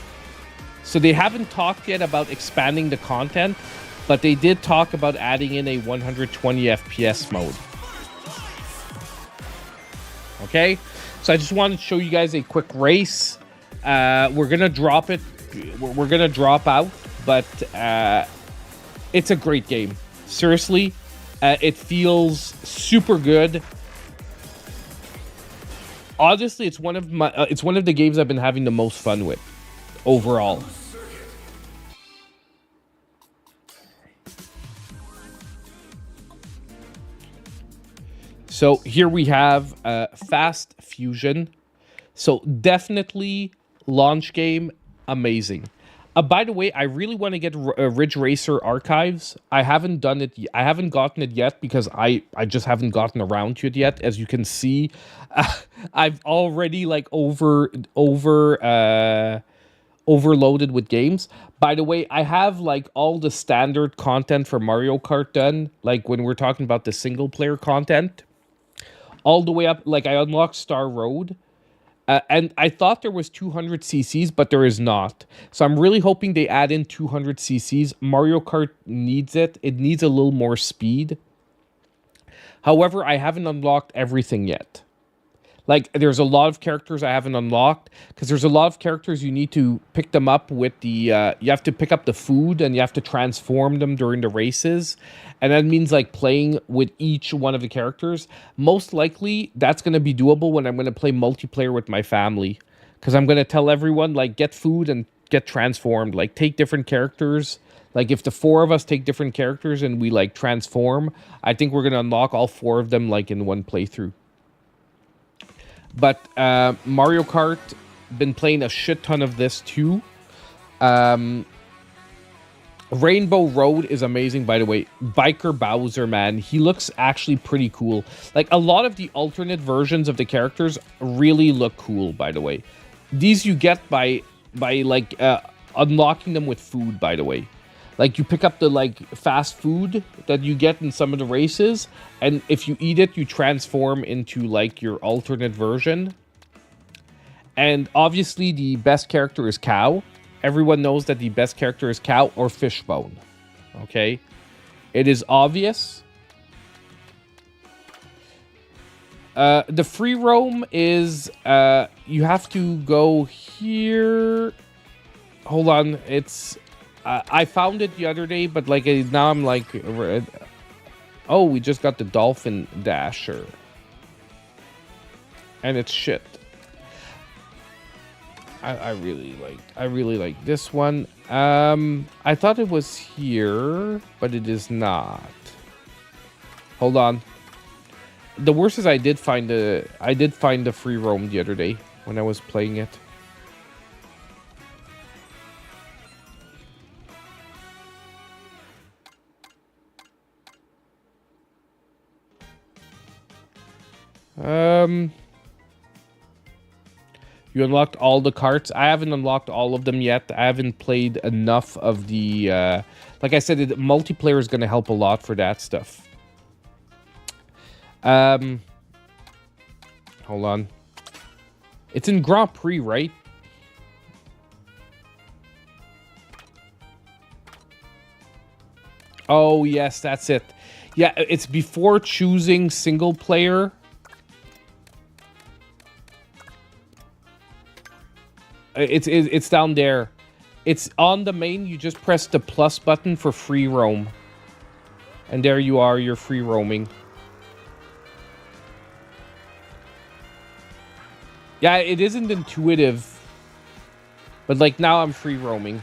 So they haven't talked yet about expanding the content, but they did talk about adding in a 120 FPS mode. Okay, so I just wanted to show you guys a quick race. We're gonna drop it. We're gonna drop out, but it's a great game. Seriously, it feels super good. Honestly, it's one of the games I've been having the most fun with overall. So here we have Fast Fusion. So definitely launch game, amazing. By the way, I really want to get Ridge Racer Archives. I haven't done it. I haven't gotten it yet because I just haven't gotten around to it yet. As you can see, I've already like overloaded with games. By the way, I have like all the standard content for Mario Kart done. Like when we're talking about the single player content, all the way up. Like I unlocked Star Road. And I thought there was 200 cc's, but there is not. So I'm really hoping they add in 200 cc's. Mario Kart needs it. It needs a little more speed. However, I haven't unlocked everything yet. Like, there's a lot of characters I haven't unlocked, because there's a lot of characters you need to pick them up with the, you have to pick up the food, and you have to transform them during the races, and that means, like, playing with each one of the characters. Most likely, that's going to be doable when I'm going to play multiplayer with my family, because I'm going to tell everyone, like, get food and get transformed, like, take different characters. Like, if the 4 of us take different characters and we, like, transform, I think we're going to unlock all 4 of them, like, in one playthrough. But Mario Kart, been playing a shit ton of this too. Rainbow Road is amazing, by the way. Biker Bowser, man, he looks actually pretty cool. Like, a lot of the alternate versions of the characters really look cool, by the way. These you get by like unlocking them with food, by the way. Like, you pick up the, like, fast food that you get in some of the races, and if you eat it, you transform into, like, your alternate version. And obviously, the best character is Cow. Everyone knows that the best character is Cow or Fishbone. Okay? It is obvious. The free roam is, you have to go here. Hold on, it's... I found it the other day, but like now I'm like, oh, we just got the Dolphin Dasher, and it's shit. I really like this one. I thought it was here, but it is not. Hold on. The worst is I did find the free roam the other day when I was playing it. You unlocked all the carts. I haven't unlocked all of them yet. I haven't played enough of the... like I said, multiplayer is going to help a lot for that stuff. Hold on. It's in Grand Prix, right? Oh, yes, that's it. Yeah, it's before choosing single player. It's down there. It's on the main. You just press the plus button for free roam. And there you are, you're free roaming. Yeah, it isn't intuitive. But like now I'm free roaming.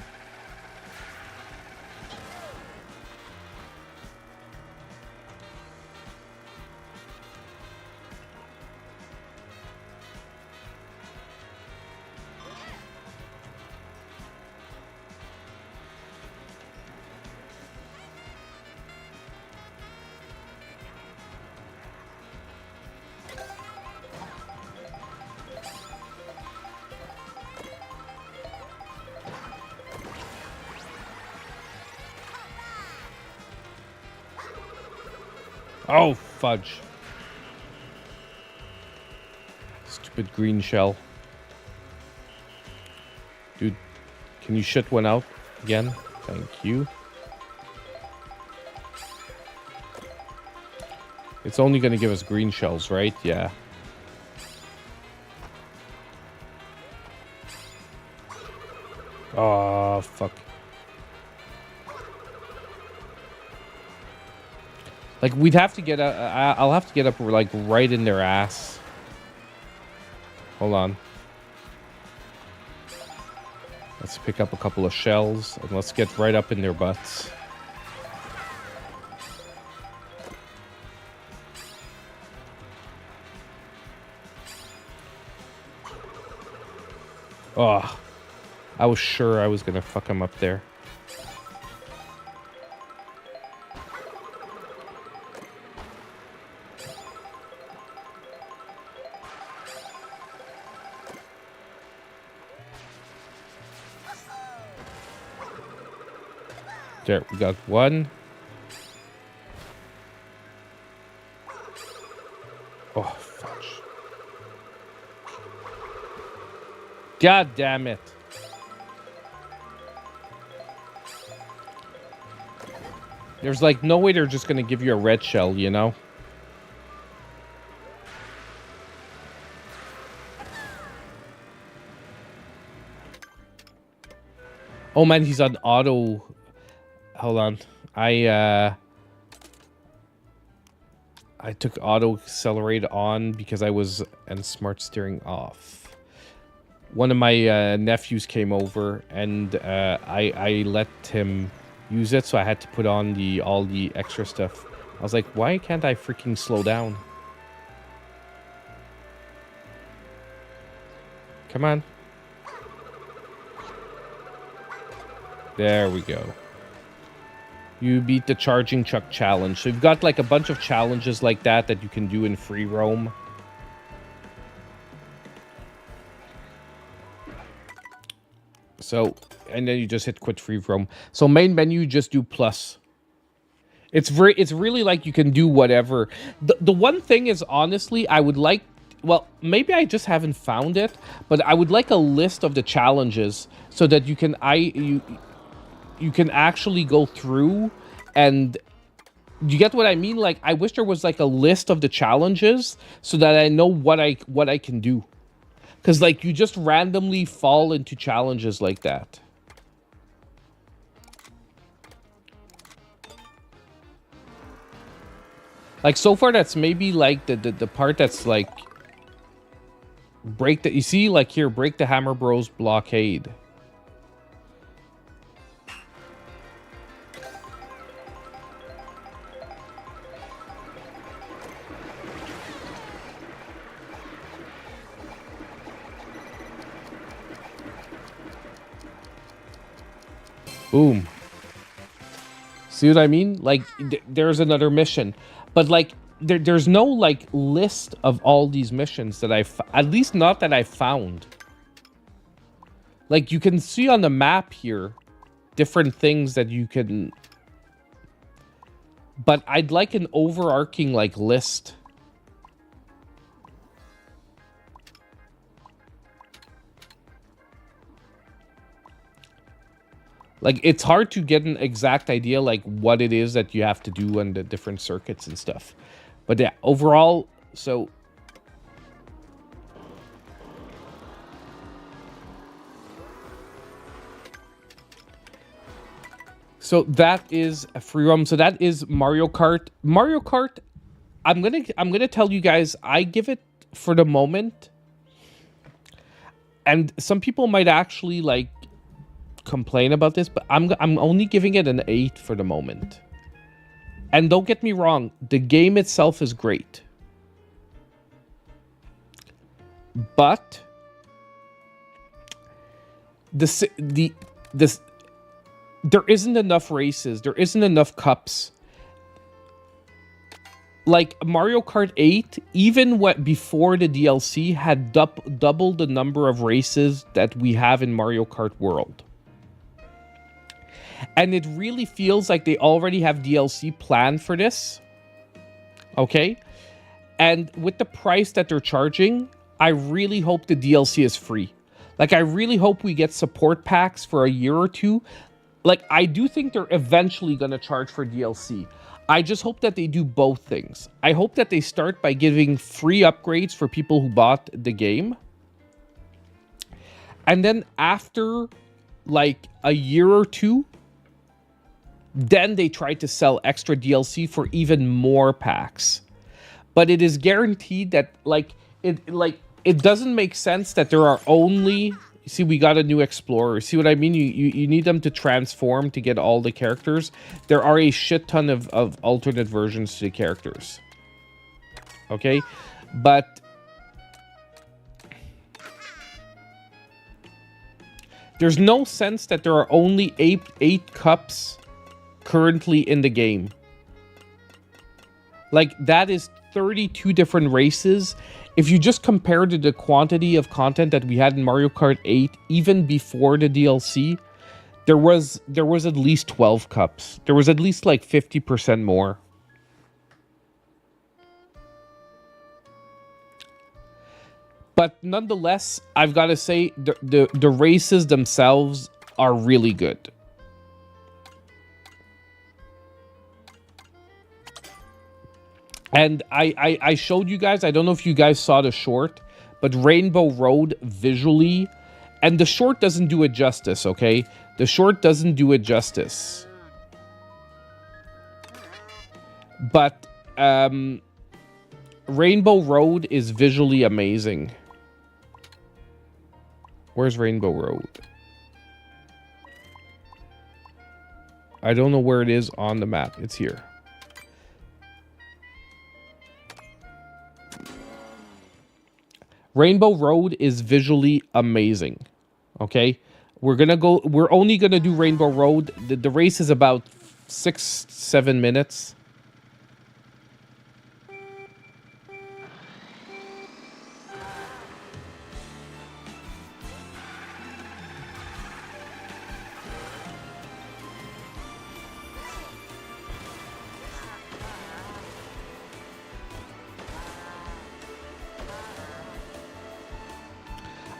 Oh, fudge. Stupid green shell. Dude, can you shit one out again? Thank you. It's only going to give us green shells, right? Yeah. Oh, fuck. Like, we'd have to get I'll have to get up, like, right in their ass. Hold on. Let's pick up a couple of shells, and let's get right up in their butts. Oh, I was sure I was gonna fuck him up there. There, we got one. Oh, fudge. God damn it. There's like no way they're just gonna give you a red shell, you know? Oh man, he's on auto. Hold on. I took auto accelerate on because I was and smart steering off. One of my nephews came over and I let him use it, so I had to put on all the extra stuff. I was like, why can't I freaking slow down? Come on. There we go. You beat the charging truck challenge. So you've got like a bunch of challenges like that you can do in free roam. So, and then you just hit quit free roam. So main menu, just do plus. It's really like you can do whatever. The one thing is, honestly, I would like, well, maybe I just haven't found it, but I would like a list of the challenges so that you can you can actually go through and you get what I mean? Like, I wish there was like a list of the challenges so that I know what I can do. Because like you just randomly fall into challenges like that. Like so far that's maybe like the part that's like break the, you see like here, break the Hammer Bros blockade. Boom. See what I mean? Like, there's another mission. But, like, there's no, like, list of all these missions that at least not that I found. Like, you can see on the map here different things that you can... But I'd like an overarching, like, list. Like, it's hard to get an exact idea, like, what it is that you have to do on the different circuits and stuff. But, yeah, overall, so... So, that is a free roam. So, that is Mario Kart. Mario Kart, I'm gonna tell you guys, I give it, for the moment... And some people might actually, like, complain about this, but I'm only giving it an 8 for the moment. And don't get me wrong, the game itself is great, but there isn't enough races, there isn't enough cups. Like Mario Kart 8, even before the DLC, had double the number of races that we have in Mario Kart World. And it really feels like they already have DLC planned for this. Okay? And with the price that they're charging, I really hope the DLC is free. Like, I really hope we get support packs for a year or two. Like, I do think they're eventually going to charge for DLC. I just hope that they do both things. I hope that they start by giving free upgrades for people who bought the game. And then after, like, a year or two, then they try to sell extra DLC for even more packs. But it is guaranteed that, it doesn't make sense that there are only... See, we got a new Explorer. See what I mean? You need them to transform to get all the characters. There are a shit ton of alternate versions to the characters. Okay? But... There's no sense that there are only eight cups currently in the game. Like, that is 32 different races. If you just compare to the quantity of content that we had in Mario Kart 8, even before the DLC, there was at least 12 cups. There was at least like 50% more. But nonetheless, I've got to say, the races themselves are really good. And I showed you guys, I don't know if you guys saw the short, but Rainbow Road visually, and the short doesn't do it justice, okay? The short doesn't do it justice. But Rainbow Road is visually amazing. Where's Rainbow Road? I don't know where it is on the map. It's here. Rainbow Road is visually amazing. Okay? We're only gonna do Rainbow Road. The race is about 6-7 minutes.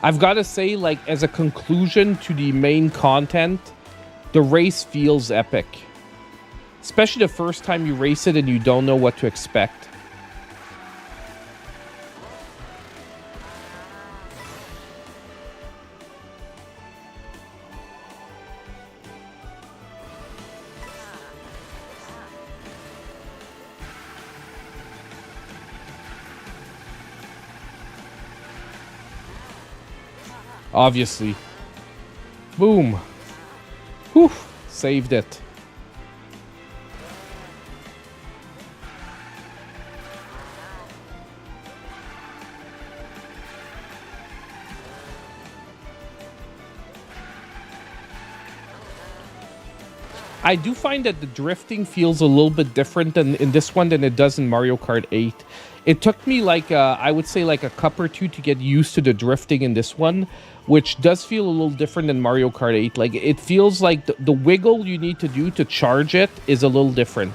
I've got to say, like, as a conclusion to the main content, the race feels epic. Especially the first time you race it and you don't know what to expect. Obviously. Boom. Whew. Saved it. I do find that the drifting feels a little bit different in this one than it does in Mario Kart 8. It took me like, I would say like a cup or two to get used to the drifting in this one, which does feel a little different than Mario Kart 8. Like, it feels like the wiggle you need to do to charge it is a little different.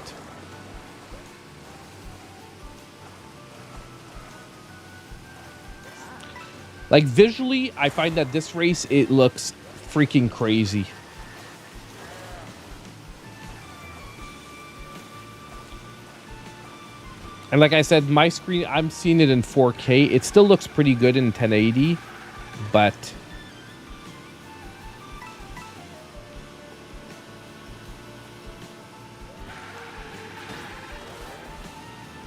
Like, visually, I find that this race, it looks freaking crazy. And like I said, my screen, I'm seeing it in 4K. It still looks pretty good in 1080, but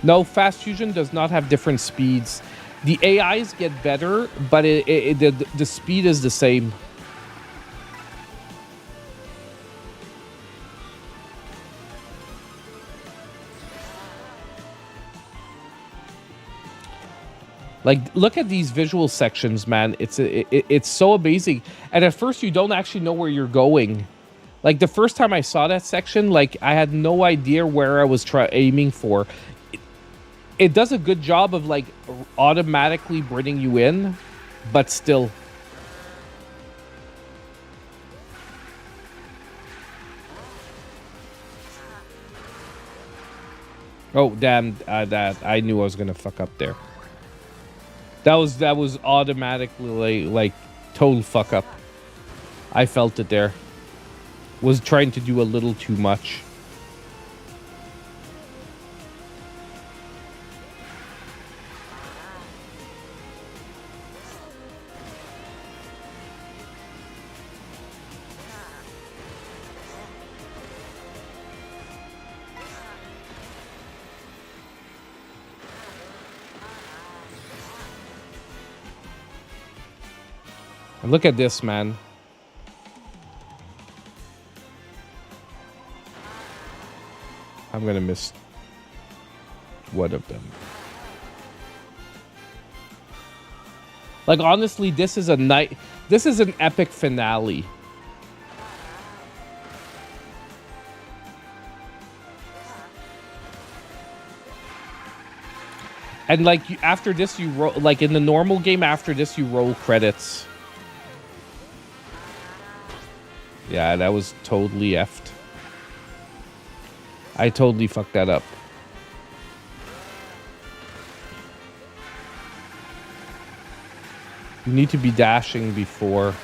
no, Fast Fusion does not have different speeds. The AIs get better, but the speed is the same. Like, look at these visual sections, man. It's so amazing. And at first, you don't actually know where you're going. Like, the first time I saw that section, like, I had no idea where I was aiming for. It does a good job of, like, automatically bringing you in, but still. Oh, damn. That I knew I was going to fuck up there. That was automatically like total fuck up. I felt it there. Was trying to do a little too much. And look at this, man. I'm gonna miss one of them. Like, honestly, this is an epic finale. And like after this, you roll, like in the normal game. After this, you roll credits. Yeah, that was totally effed. I totally fucked that up. You need to be dashing before.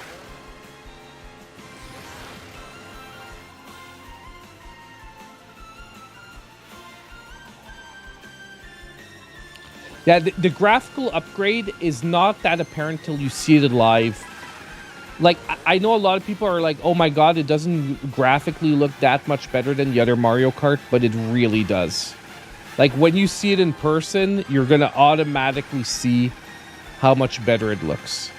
Yeah, the graphical upgrade is not that apparent till you see it live. Like, I know a lot of people are like, oh my god, it doesn't graphically look that much better than the other Mario Kart, but it really does. Like, when you see it in person, you're gonna automatically see how much better it looks.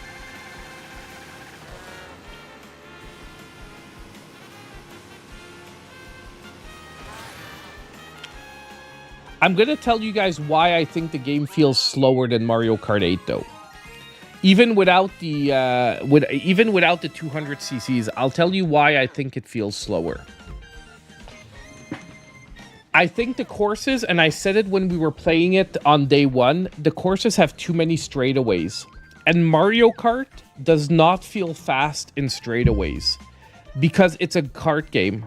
I'm gonna tell you guys why I think the game feels slower than Mario Kart 8, though. Even without the 200 cc's, I'll tell you why I think it feels slower. I think the courses, and I said it when we were playing it on day one, the courses have too many straightaways. And Mario Kart does not feel fast in straightaways because it's a kart game.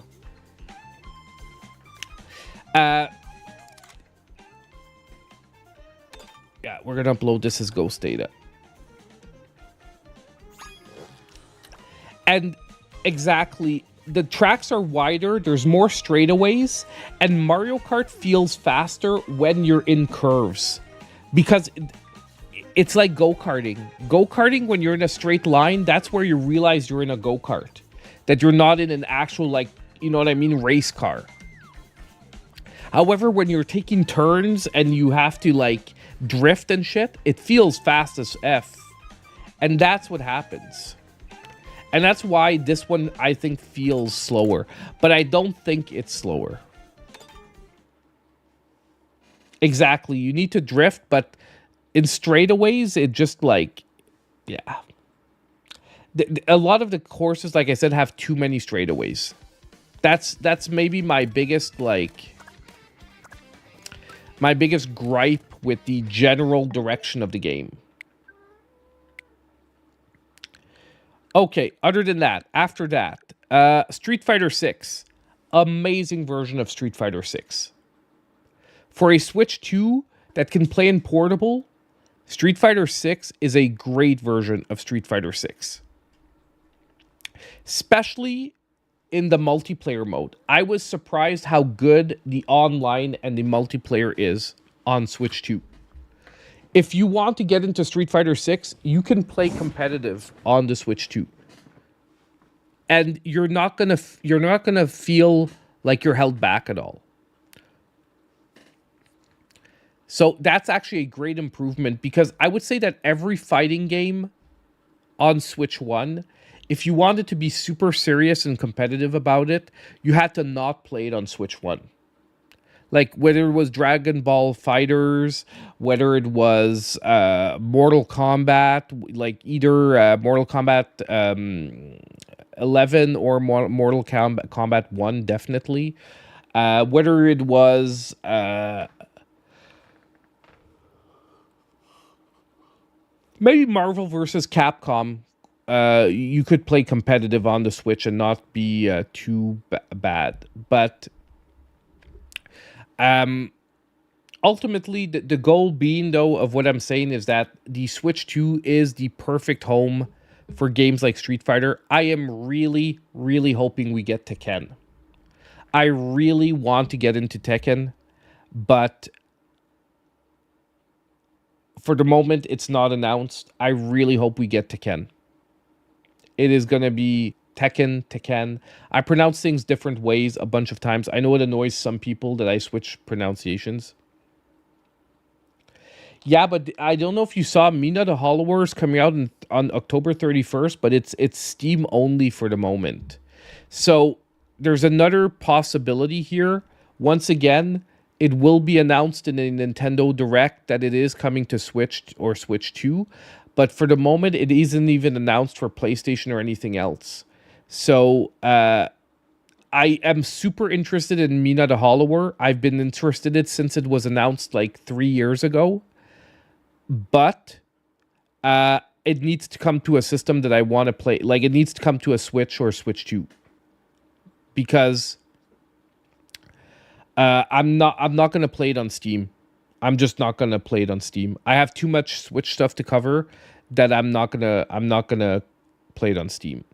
Yeah, we're gonna upload this as ghost data. And exactly, the tracks are wider, there's more straightaways, and Mario Kart feels faster when you're in curves. Because it's like go-karting. Go-karting, when you're in a straight line, that's where you realize you're in a go-kart. That you're not in an actual, like, you know what I mean, race car. However, when you're taking turns and you have to, like, drift and shit, it feels fast as F. And that's what happens. And that's why this one, I think, feels slower. But I don't think it's slower. Exactly. You need to drift, but in straightaways, it just, like, yeah. A lot of the courses, like I said, have too many straightaways. That's maybe my biggest, like, my biggest gripe with the general direction of the game. Okay, other than that, after that, Street Fighter 6. Amazing version of Street Fighter 6. For a Switch 2 that can play in portable, Street Fighter 6 is a great version of Street Fighter 6. Especially in the multiplayer mode. I was surprised how good the online and the multiplayer is on Switch 2. If you want to get into Street Fighter 6, you can play competitive on the Switch 2. And you're not gonna feel like you're held back at all. So that's actually a great improvement, because I would say that every fighting game on Switch 1, if you wanted to be super serious and competitive about it, you had to not play it on Switch 1. Like, whether it was Dragon Ball Fighters, whether it was Mortal Kombat, like either Mortal Kombat 11 or Mortal Kombat 1, definitely. Whether it was maybe Marvel versus Capcom, you could play competitive on the Switch and not be too bad. But ultimately, the goal being, though, of what I'm saying is that the Switch 2 is the perfect home for games like Street Fighter. I am really, really hoping we get Tekken. I really want to get into Tekken, but for the moment, it's not announced. I really hope we get Tekken. It is going to be Tekken. I pronounce things different ways a bunch of times. I know it annoys some people that I switch pronunciations. Yeah, but I don't know if you saw Mina the Hollower is coming out on October 31st, but it's Steam only for the moment. So there's another possibility here. Once again, it will be announced in a Nintendo Direct that it is coming to Switch or Switch 2. but for the moment, it isn't even announced for PlayStation or anything else. So I am super interested in Mina the Hollower. I've been interested in it since it was announced like 3 years ago, but it needs to come to a system that I want to play. Like it needs to come to a Switch or Switch 2 because I'm not gonna play it on Steam. I'm just not gonna play it on Steam. I have too much Switch stuff to cover that I'm not gonna play it on Steam.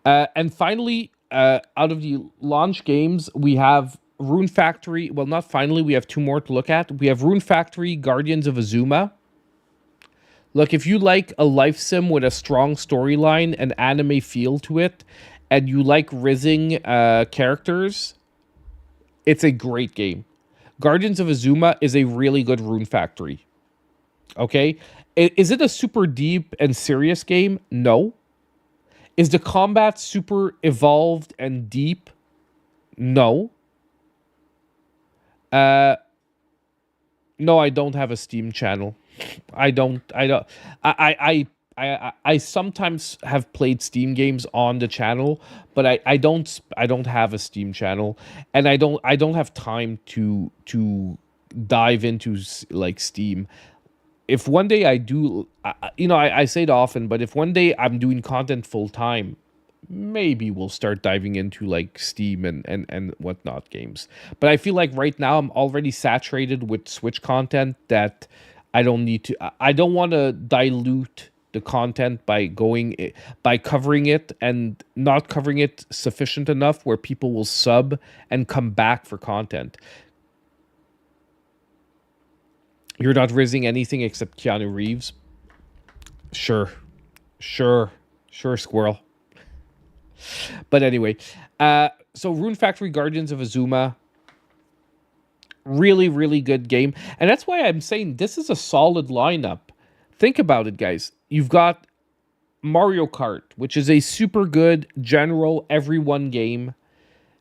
And finally, out of the launch games, we have Rune Factory. Well, not finally, we have two more to look at. We have Rune Factory, Guardians of Azuma. Look, if you like a life sim with a strong storyline and anime feel to it, and you like rizzing characters, it's a great game. Guardians of Azuma is a really good Rune Factory. Okay? Is it a super deep and serious game? No. Is the combat super evolved and deep? No. No, I don't have a Steam channel. I don't. I sometimes have played Steam games on the channel, but I don't have a Steam channel, and I don't have time to dive into like Steam. If one day I do, I say it often, but if one day I'm doing content full time, maybe we'll start diving into like Steam and whatnot games. But I feel like right now I'm already saturated with Switch content that I don't need to. I don't want to dilute the content by covering it and not covering it sufficient enough where people will sub and come back for content. You're not rizzing anything except Keanu Reeves. Sure, sure, squirrel. But anyway, so Rune Factory, Guardians of Azuma, really, really good game. And that's why I'm saying this is a solid lineup. Think about it, guys. You've got Mario Kart, which is a super good general everyone game.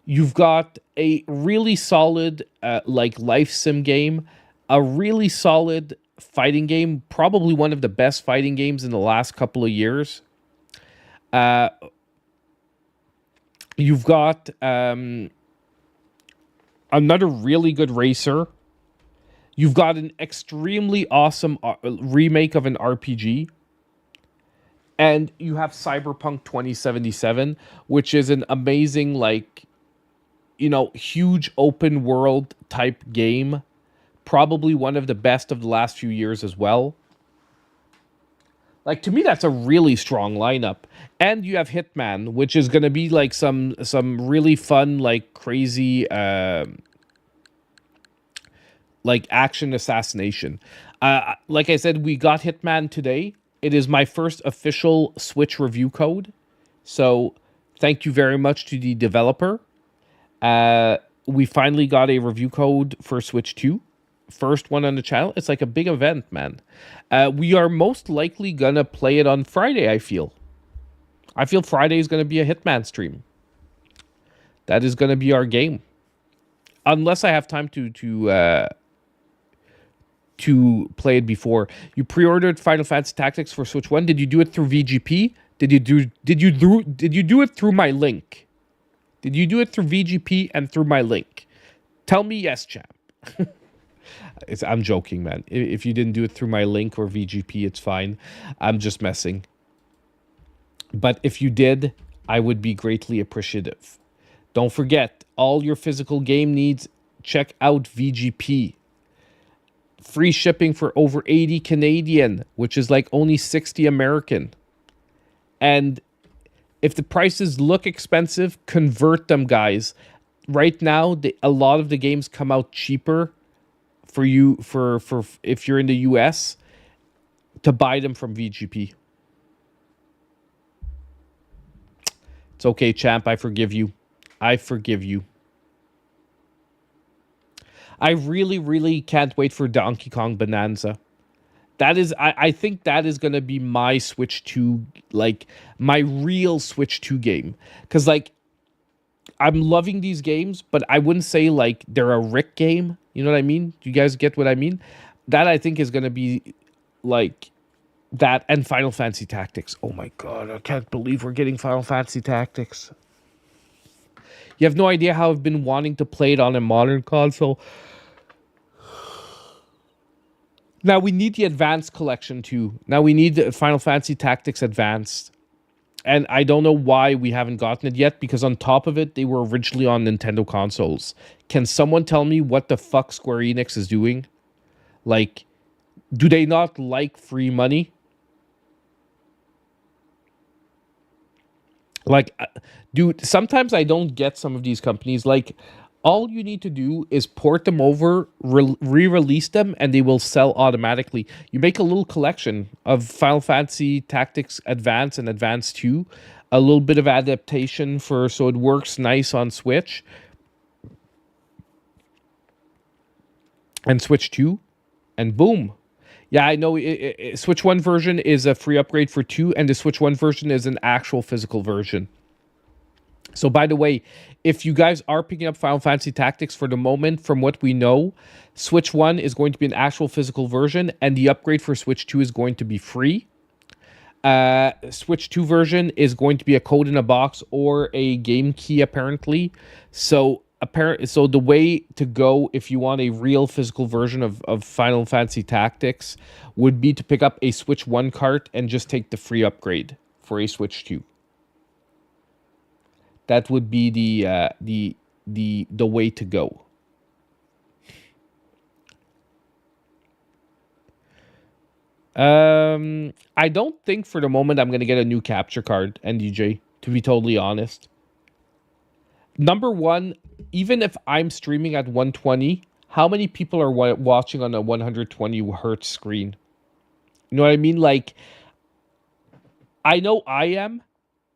You've got a really solid like life sim game, a really solid fighting game, probably one of the best fighting games in the last couple of years. You've got another really good racer. You've got an extremely awesome remake of an RPG. And you have Cyberpunk 2077, which is an amazing, like, huge open world type game. Probably one of the best of the last few years as well. Like, to me, that's a really strong lineup. And you have Hitman, which is going to be like some really fun, like crazy, like action assassination. Like I said, we got Hitman today. It is my first official Switch review code. So thank you very much to the developer. We finally got a review code for Switch 2. First one on the channel. It's like a big event, man. We are most likely gonna play it on Friday, I feel Friday is gonna be a Hitman stream. That is gonna be our game, unless I have time to play it before. You pre-ordered Final Fantasy Tactics for Switch 1. Did you do it through VGP? Did you do it through my link? Did you do it through VGP and through my link? Tell me yes, champ. I'm joking, man. If you didn't do it through my link or VGP, it's fine. I'm just messing. But if you did, I would be greatly appreciative. Don't forget, all your physical game needs, check out VGP. Free shipping for over 80 Canadian, which is like only 60 American. And if the prices look expensive, convert them, guys. Right now, a lot of the games come out cheaper for you for if you're in the US to buy them from VGP. It's okay, champ. I forgive you. I forgive you. I really, really can't wait for Donkey Kong Bonanza. That is, I think that is going to be my Switch 2, like, my real Switch 2 game. Because, like, I'm loving these games, but I wouldn't say, like, they're a Rick game. You know what I mean? Do you guys get what I mean? That, I think, is going to be like that and Final Fantasy Tactics. Oh my god, I can't believe we're getting Final Fantasy Tactics. You have no idea how I've been wanting to play it on a modern console. Now we need the Advanced Collection too. Now we need the Final Fantasy Tactics Advanced. And I don't know why we haven't gotten it yet, because on top of it, they were originally on Nintendo consoles. Can someone tell me what the fuck Square Enix is doing? Like, do they not like free money? Like, dude, sometimes I don't get some of these companies. Like, all you need to do is port them over, re-release them, and they will sell automatically. You make a little collection of Final Fantasy Tactics Advance and Advance 2, a little bit of adaptation for so it works nice on Switch and Switch 2, and boom. Yeah, I know Switch 1 version is a free upgrade for 2, and the Switch 1 version is an actual physical version. So, by the way, if you guys are picking up Final Fantasy Tactics for the moment, from what we know, Switch 1 is going to be an actual physical version, and the upgrade for Switch 2 is going to be free. Switch 2 version is going to be a code in a box or a game key, apparently. So the way to go if you want a real physical version of Final Fantasy Tactics would be to pick up a Switch 1 cart and just take the free upgrade for a Switch 2. That would be the way to go. I don't think for the moment I'm going to get a new capture card, NDJ, to be totally honest. Number one, even if I'm streaming at 120, how many people are watching on a 120 hertz screen? You know what I mean? Like, I know I am,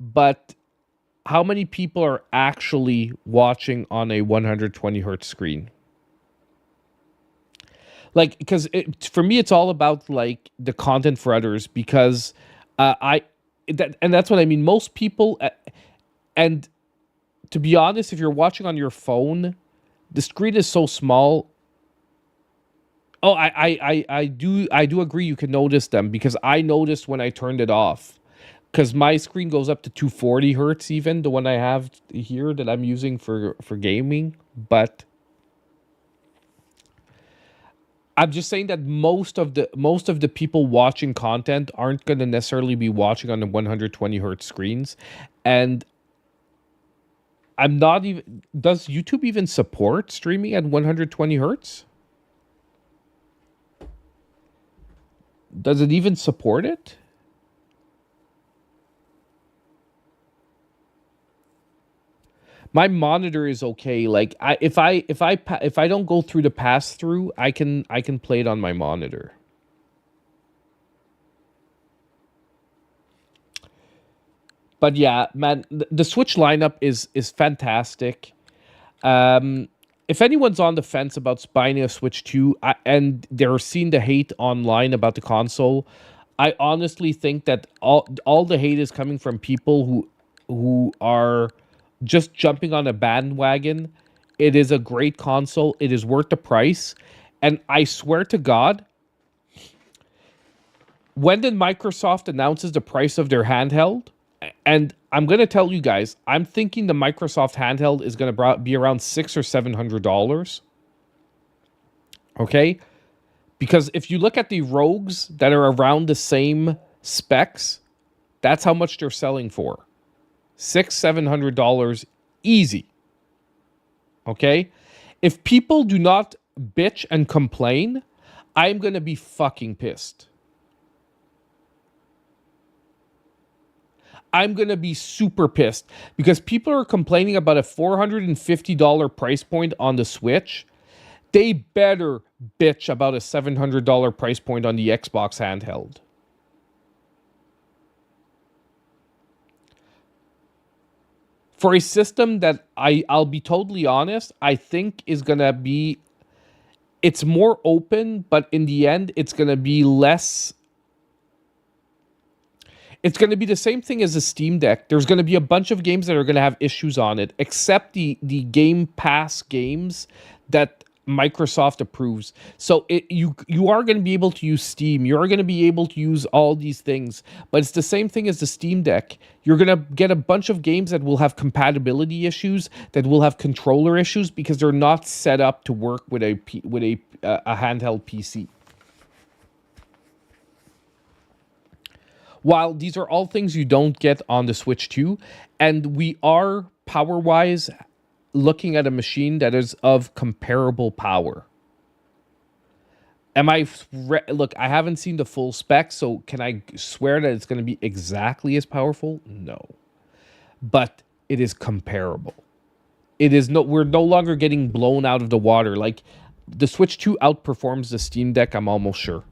but how many people are actually watching on a 120 hertz screen? Like, because for me, it's all about like the content for others, because that's what I mean. Most people, and to be honest, if you're watching on your phone, the screen is so small. Oh, I do agree. You can notice them, because I noticed when I turned it off, because my screen goes up to 240 hertz, even the one I have here that I'm using for gaming. But I'm just saying that most of the people watching content aren't going to necessarily be watching on the 120 hertz screens, and I'm not even. Does YouTube even support streaming at 120 hertz? Does it even support it? My monitor is okay. Like, if I don't go through the pass through, I can play it on my monitor. But yeah, man, the Switch lineup is fantastic. If anyone's on the fence about buying a Switch 2, and they're seeing the hate online about the console, I honestly think that all the hate is coming from people who are just jumping on a bandwagon. It is a great console. It is worth the price. And I swear to God, when did Microsoft announces the price of their handheld? And I'm going to tell you guys, I'm thinking the Microsoft handheld is going to be around $600 or $700. Okay? Because if you look at the Rogues that are around the same specs, that's how much they're selling for. $600-$700 easy. Okay? If people do not bitch and complain, I'm going to be fucking pissed. I'm going to be super pissed, because people are complaining about a $450 price point on the Switch. They better bitch about a $700 price point on the Xbox handheld. For a system that I'll be totally honest, I think is going to be, it's more open, but in the end, it's going to be less. It's going to be the same thing as a Steam Deck. There's going to be a bunch of games that are going to have issues on it, except the Game Pass games that Microsoft approves. So you are going to be able to use Steam. You're going to be able to use all these things, but it's the same thing as the Steam Deck. You're going to get a bunch of games that will have compatibility issues, that will have controller issues because they're not set up to work with a handheld PC. While these are all things you don't get on the Switch 2, and we are power-wise looking at a machine that is of comparable power. Look, I haven't seen the full specs, so can I swear that it's going to be exactly as powerful? No. But it is comparable. We're no longer getting blown out of the water. Like, the Switch 2 outperforms the Steam Deck, I'm almost sure.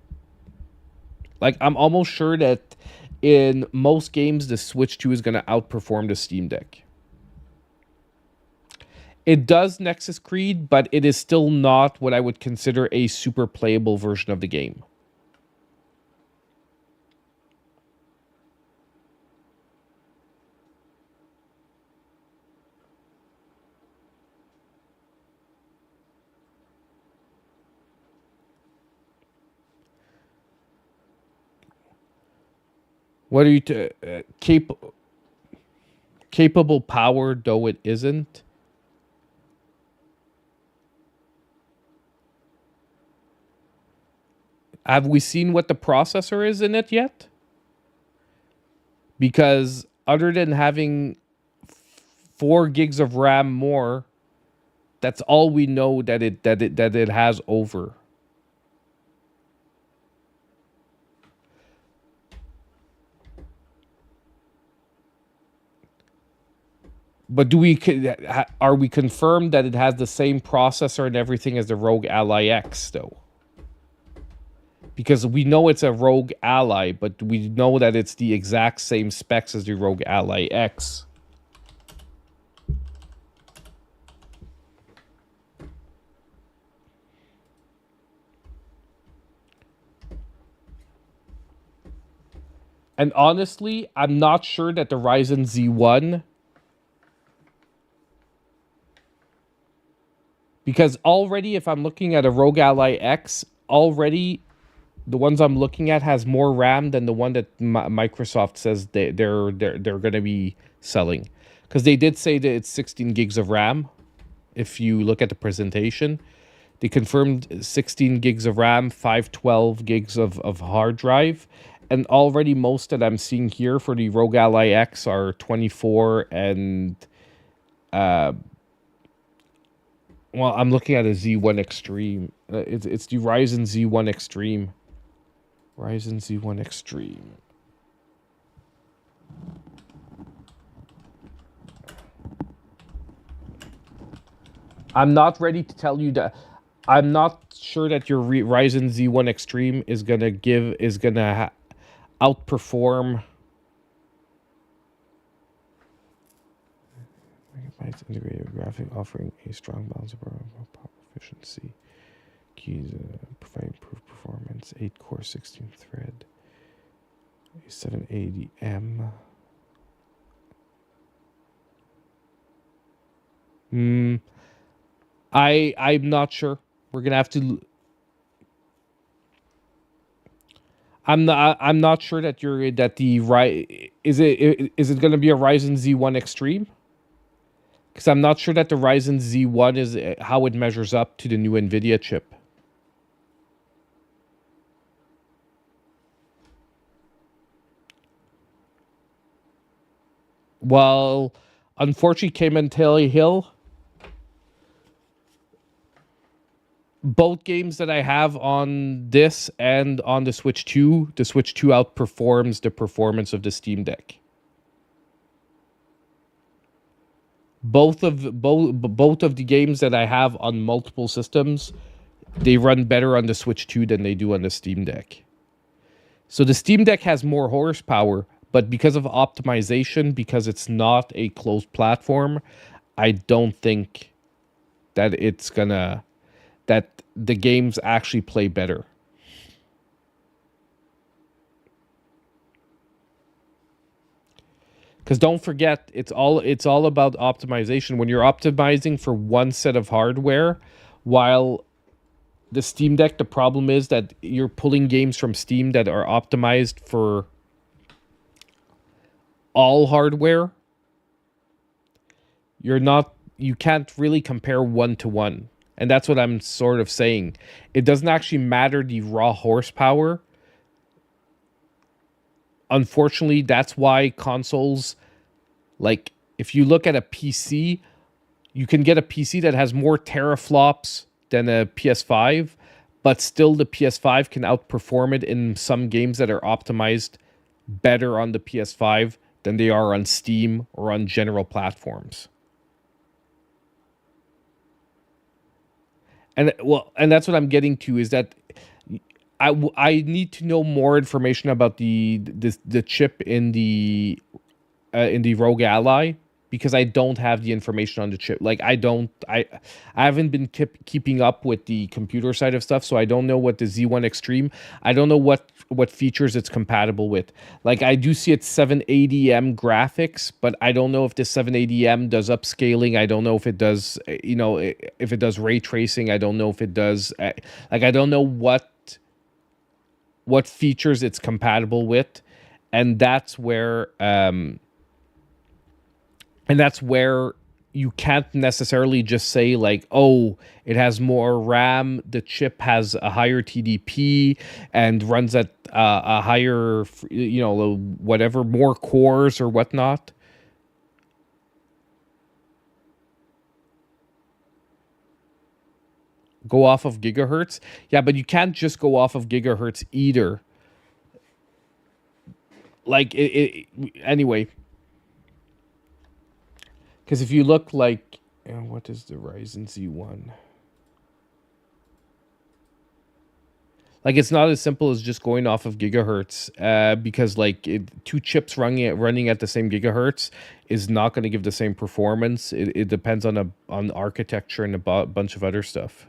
Like, I'm almost sure that in most games, the Switch 2 is going to outperform the Steam Deck. It does Nexus Creed, but it is still not what I would consider a super playable version of the game. What are you capable power, though it isn't? Have we seen what the processor is in it yet? Because other than having 4 gigs of RAM more, that's all we know that it has over. But are we confirmed that it has the same processor and everything as the Rogue Ally X, though? Because we know it's a Rogue Ally, but we know that it's the exact same specs as the Rogue Ally X. And honestly, I'm not sure that the Ryzen Z1... Because already, if I'm looking at a Rogue Ally X, already the ones I'm looking at has more RAM than the one that Microsoft says they're going to be selling. Because they did say that it's 16 gigs of RAM. If you look at the presentation, they confirmed 16 gigs of RAM, 512 gigs of hard drive. And already most that I'm seeing here for the Rogue Ally X are 24 and... well, I'm looking at a Z1 Extreme. It's the Ryzen Z1 Extreme. Ryzen Z1 Extreme. I'm not ready to tell you that. I'm not sure that your Ryzen Z1 Extreme is gonna outperform. Integrated graphic offering a strong balance of power efficiency. Keys providing improved performance. 8-core, 16-thread. 780M. I'm not sure. We're gonna have to. I'm not sure that is it gonna be a Ryzen Z1 Extreme? Because I'm not sure that the Ryzen Z1 is how it measures up to the new NVIDIA chip. Well, unfortunately, Cayman Hill. Both games that I have on this and on the Switch 2 outperforms the performance of the Steam Deck. Both of the games that I have on multiple systems, they run better on the Switch 2 than they do on the Steam Deck. So the Steam Deck has more horsepower, but because of optimization, because it's not a closed platform, I don't think that that the games actually play better. Because don't forget, it's all about optimization. When you're optimizing for one set of hardware, while the Steam Deck, the problem is that you're pulling games from Steam that are optimized for all hardware. You can't really compare one to one. And that's what I'm sort of saying. It doesn't actually matter the raw horsepower. Unfortunately, that's why consoles, like if you look at a PC, you can get a PC that has more teraflops than a PS5, but still the PS5 can outperform it in some games that are optimized better on the PS5 than they are on Steam or on general platforms. And that's what I'm getting to, is that I need to know more information about the chip in the Rogue Ally, because I don't have the information on the chip. Like I haven't been keeping up with the computer side of stuff, so I don't know what the Z1 Extreme. I don't know what features it's compatible with. Like I do see it's 780M graphics, but I don't know if this 780M does upscaling. I don't know if it does, if it does ray tracing. I don't know if it does, I don't know what features it's compatible with, and that's where you can't necessarily just say like, oh, it has more RAM, the chip has a higher TDP and runs at a higher, whatever, more cores or whatnot. Go off of gigahertz. Yeah, but you can't just go off of gigahertz either. Like anyway. Because if you look like, what is the Ryzen Z1? Like it's not as simple as just going off of gigahertz, because like two chips running at the same gigahertz is not going to give the same performance. It depends on architecture and a bunch of other stuff.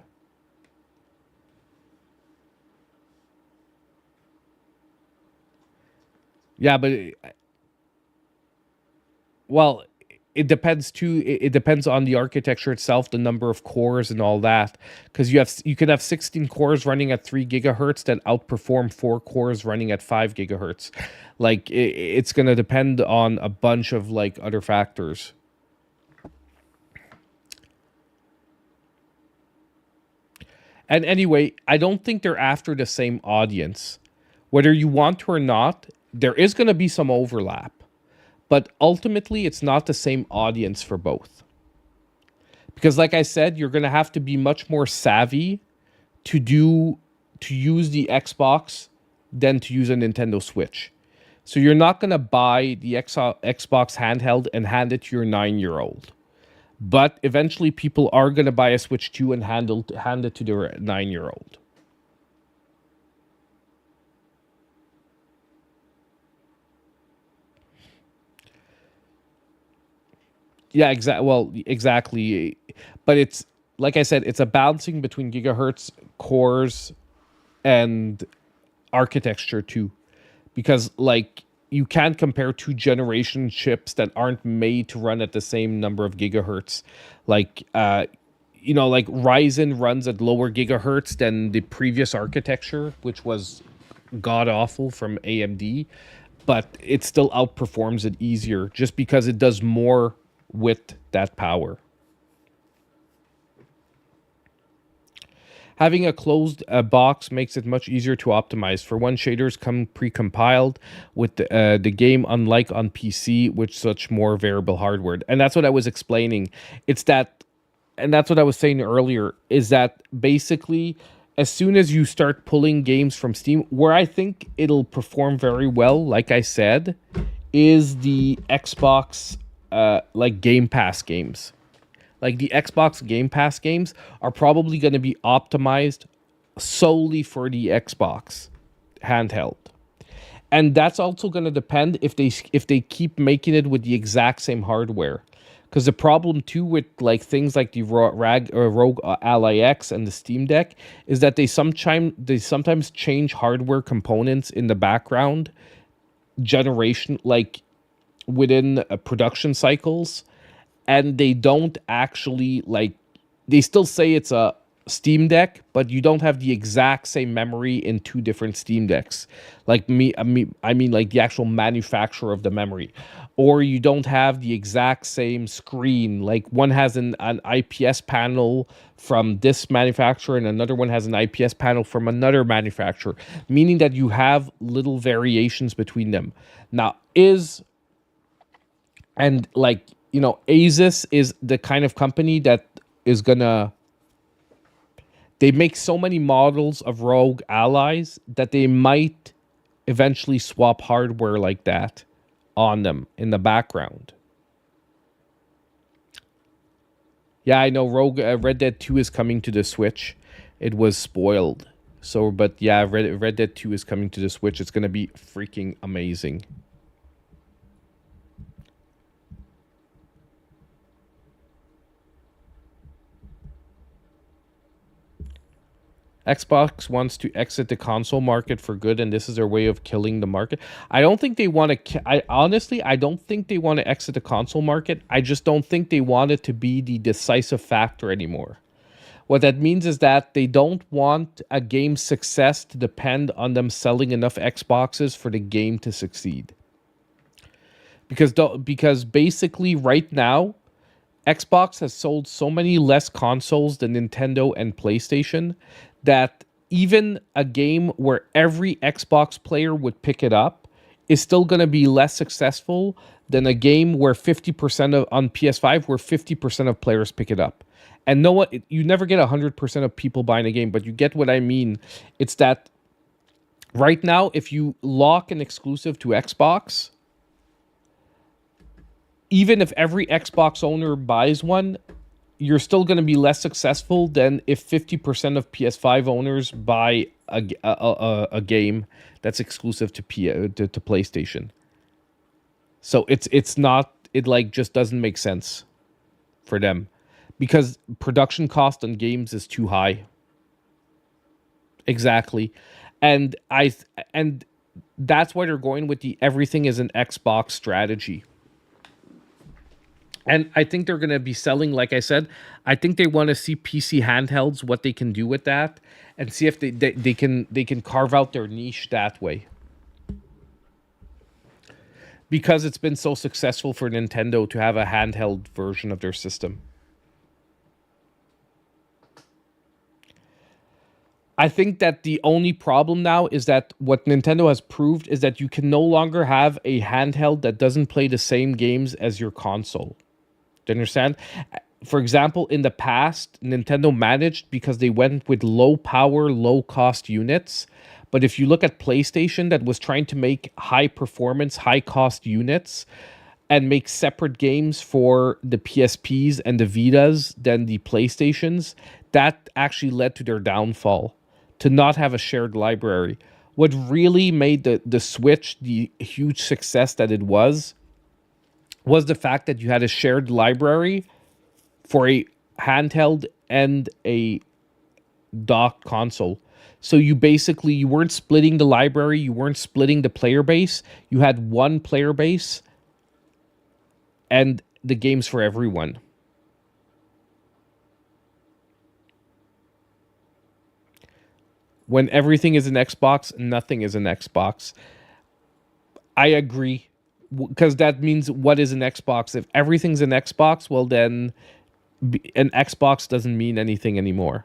Yeah, but well, it depends too. It depends on the architecture itself, the number of cores and all that. Because you can have 16 cores running at 3 gigahertz that outperform 4 cores running at 5 gigahertz. Like it's going to depend on a bunch of like other factors. And anyway, I don't think they're after the same audience. Whether you want to or not, there is going to be some overlap. But ultimately, it's not the same audience for both. Because like I said, you're going to have to be much more savvy to use the Xbox than to use a Nintendo Switch. So you're not going to buy the Xbox handheld and hand it to your 9-year-old. But eventually people are going to buy a Switch 2 and hand it to their 9-year-old. Yeah, exactly. But it's, like I said, it's a balancing between gigahertz, cores, and architecture too. Because like you can't compare two generation chips that aren't made to run at the same number of gigahertz. Like like Ryzen runs at lower gigahertz than the previous architecture, which was god awful from AMD, but it still outperforms it easier just because it does more with that power. Having a closed box makes it much easier to optimize. For one, shaders come pre-compiled with the game, unlike on PC, with such more variable hardware. And that's what I was explaining. And that's what I was saying earlier, is that basically, as soon as you start pulling games from Steam, where I think it'll perform very well, like I said, is the Xbox like Game Pass games. Like the Xbox Game Pass games are probably going to be optimized solely for the Xbox handheld. And that's also going to depend if they keep making it with the exact same hardware. Because the problem too with like things like the Rogue Ally X and the Steam Deck is that they sometimes change hardware components in the background generation, like within production cycles, and they don't actually, like, they still say it's a Steam Deck, but you don't have the exact same memory in two different Steam Decks. Like I mean like the actual manufacturer of the memory. Or you don't have the exact same screen. Like one has an IPS panel from this manufacturer and another one has an IPS panel from another manufacturer, meaning that you have little variations between them. Now, Asus is the kind of company that is gonna they make so many models of Rogue Allies that they might eventually swap hardware like that on them in the background. Yeah, I know Rogue Red Dead 2 is coming to the Switch. It was spoiled. So, but yeah, Red Dead 2 is coming to the Switch. It's going to be freaking amazing. Xbox wants to exit the console market for good, and this is their way of killing the market. I don't think they want to. I don't think they want to exit the console market. I just don't think they want it to be the decisive factor anymore. What that means is that they don't want a game's success to depend on them selling enough Xboxes for the game to succeed. Because basically right now, Xbox has sold so many less consoles than Nintendo and PlayStation that even a game where every Xbox player would pick it up is still going to be less successful than a game where 50% of on PS5 where 50% of players pick it up. And know what? You never get 100% of people buying a game, but you get what I mean. It's that right now, if you lock an exclusive to Xbox, even if every Xbox owner buys one, you're still going to be less successful than if 50% of PS5 owners buy a game that's exclusive to PlayStation. So it's not, it like just doesn't make sense for them because production cost on games is too high. Exactly. And and that's why they're going with the everything is an Xbox strategy. And I think they're going to be selling, like I said, I think they want to see PC handhelds, what they can do with that, and see if they can carve out their niche that way. Because it's been so successful for Nintendo to have a handheld version of their system. I think that the only problem now is that what Nintendo has proved is that you can no longer have a handheld that doesn't play the same games as your console. Do you understand? For example, in the past, Nintendo managed because they went with low power, low cost units. But if you look at PlayStation that was trying to make high performance, high cost units and make separate games for the PSPs and the Vitas than the PlayStations, that actually led to their downfall, to not have a shared library. What really made the Switch the huge success that it was the fact that you had a shared library for a handheld and a dock console. So you weren't splitting the library, you weren't splitting the player base. You had one player base and the games for everyone. When everything is an Xbox, nothing is an Xbox. I agree, because that means what is an Xbox? If everything's an Xbox, well then an Xbox doesn't mean anything anymore.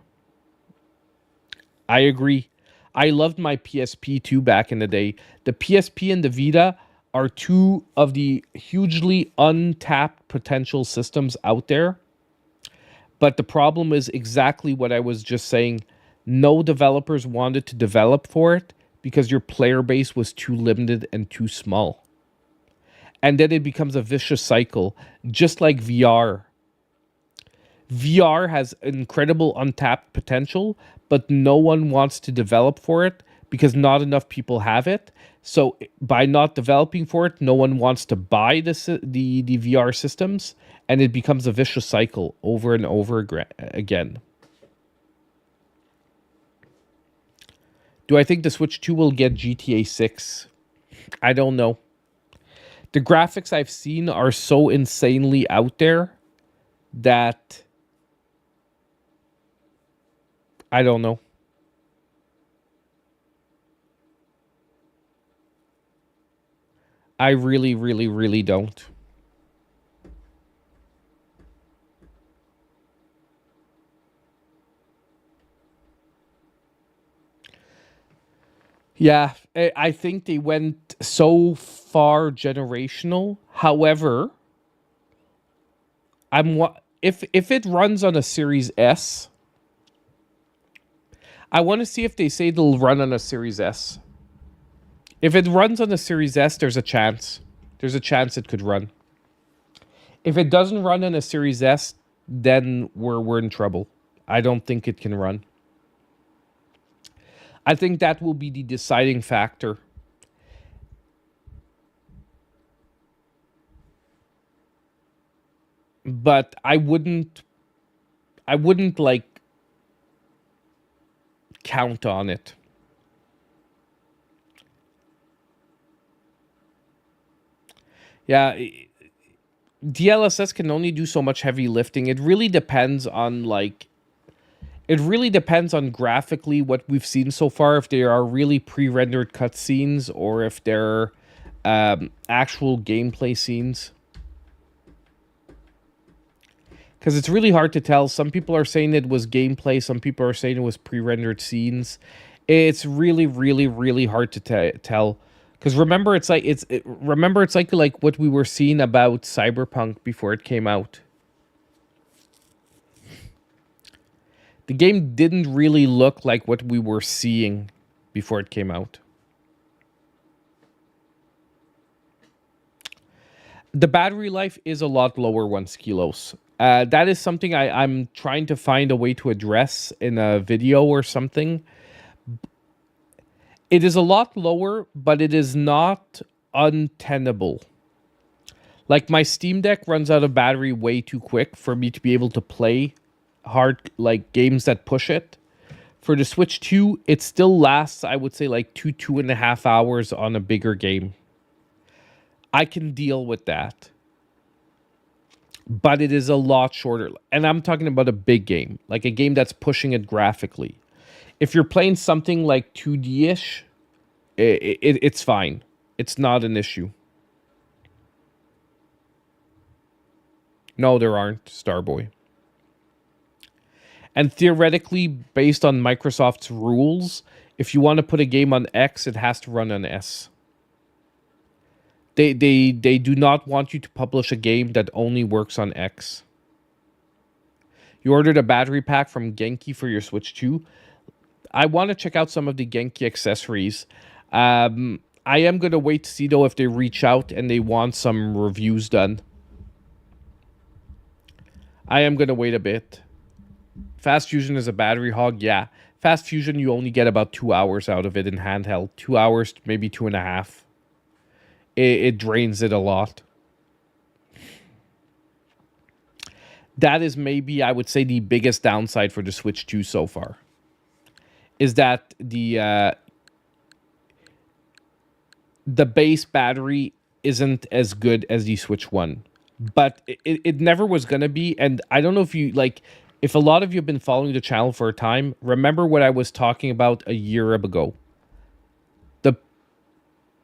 I agree. I loved my PSP too back in the day. The PSP and the Vita are two of the hugely untapped potential systems out there. But the problem is exactly what I was just saying. No developers wanted to develop for it because your player base was too limited and too small. And then it becomes a vicious cycle, just like VR. VR has incredible untapped potential, but no one wants to develop for it because not enough people have it. So by not developing for it, no one wants to buy the VR systems, and it becomes a vicious cycle over and over again. Do I think the Switch 2 will get GTA 6? I don't know. The graphics I've seen are so insanely out there that I don't know. I really, really, really don't. Yeah, I think they went so far generational. However, if it runs on a Series S, I want to see if they say they'll run on a Series S. If it runs on a Series S, there's a chance. There's a chance it could run. If it doesn't run on a Series S, then we're in trouble. I don't think it can run. I think that will be the deciding factor. But I wouldn't like count on it. Yeah, DLSS can only do so much heavy lifting. It really depends on graphically what we've seen so far, if there are really pre-rendered cutscenes or if they're actual gameplay scenes. Because it's really hard to tell. Some people are saying it was gameplay. Some people are saying it was pre-rendered scenes. It's really, really, really hard to tell. Because remember, it's like what we were seeing about Cyberpunk before it came out. The game didn't really look like what we were seeing before it came out. The battery life is a lot lower once kilos. That is something I'm trying to find a way to address in a video or something. It is a lot lower, but it is not untenable. Like my Steam Deck runs out of battery way too quick for me to be able to play hard like games that push it. For the Switch 2, it still lasts, I would say, like 2.5 hours on a bigger game. I can deal with that. But it is a lot shorter. And I'm talking about a big game, like a game that's pushing it graphically. If you're playing something like 2D-ish, it's fine. It's not an issue. No, there aren't, Starboy. And theoretically, based on Microsoft's rules, if you want to put a game on X, it has to run on S. They do not want you to publish a game that only works on X. You ordered a battery pack from Genki for your Switch 2. I want to check out some of the Genki accessories. I am going to wait to see, though, if they reach out and they want some reviews done. I am going to wait a bit. Fast Fusion is a battery hog, yeah. Fast Fusion, you only get about 2 hours out of it in handheld. 2 hours, maybe 2.5. It drains it a lot. That is maybe, I would say, the biggest downside for the Switch 2 so far. Is that the base battery isn't as good as the Switch 1. But it never was going to be. And I don't know if you, like, if a lot of you have been following the channel for a time, remember what I was talking about a year ago.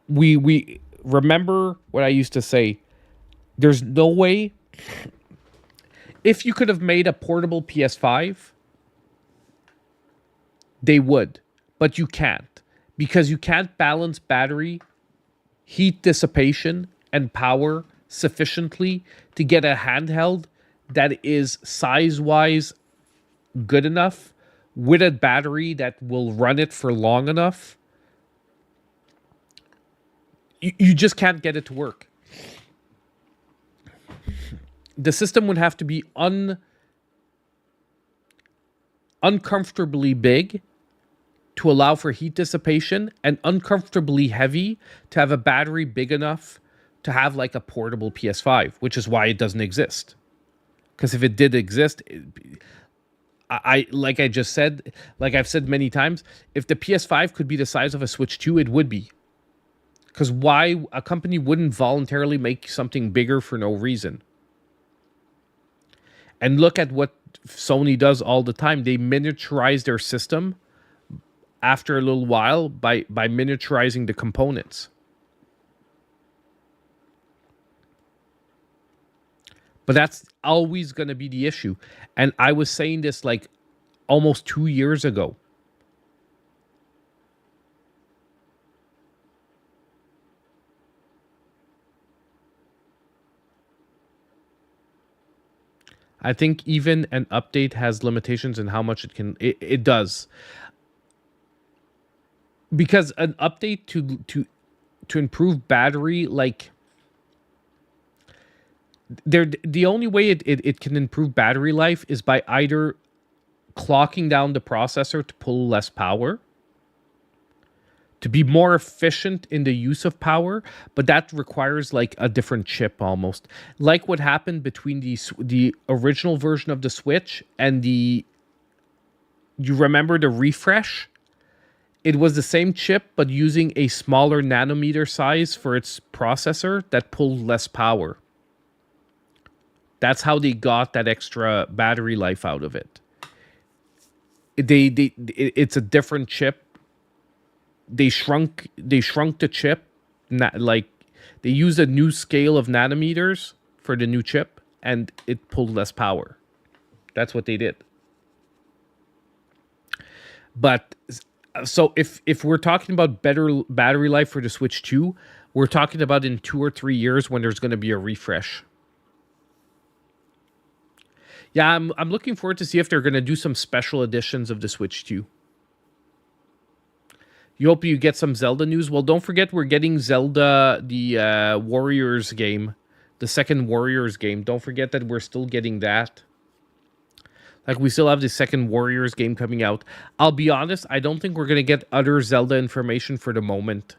We remember what I used to say. There's no way. If you could have made a portable PS5, they would. But you can't. Because you can't balance battery, heat dissipation, and power sufficiently to get a handheld that is size-wise good enough with a battery that will run it for long enough. You just can't get it to work. The system would have to be uncomfortably big to allow for heat dissipation and uncomfortably heavy to have a battery big enough to have like a portable PS5, which is why it doesn't exist. Because if it did exist, like I've said many times, if the PS5 could be the size of a Switch 2, it would be. Because why a company wouldn't voluntarily make something bigger for no reason? And look at what Sony does all the time. They miniaturize their system after a little while by miniaturizing the components. But that's always going to be the issue. And I was saying this like almost 2 years ago. I think even an update has limitations in how much it can. It does, because an update to improve battery, like the only way it can improve battery life is by either clocking down the processor to pull less power, to be more efficient in the use of power, but that requires like a different chip almost. Like what happened between the original version of the Switch and you remember the refresh? It was the same chip, but using a smaller nanometer size for its processor that pulled less power. That's how they got that extra battery life out of it. It's a different chip. They shrunk the chip, like they used a new scale of nanometers for the new chip, and it pulled less power. That's what they did. But so if we're talking about better battery life for the Switch 2, we're talking about in 2 or 3 years when there's going to be a refresh. Yeah, I'm looking forward to see if they're going to do some special editions of the Switch 2. You hope you get some Zelda news. Well, don't forget we're getting Zelda, the Warriors game, the second Warriors game. Don't forget that we're still getting that. Like, we still have the second Warriors game coming out. I'll be honest, I don't think we're going to get other Zelda information for the moment.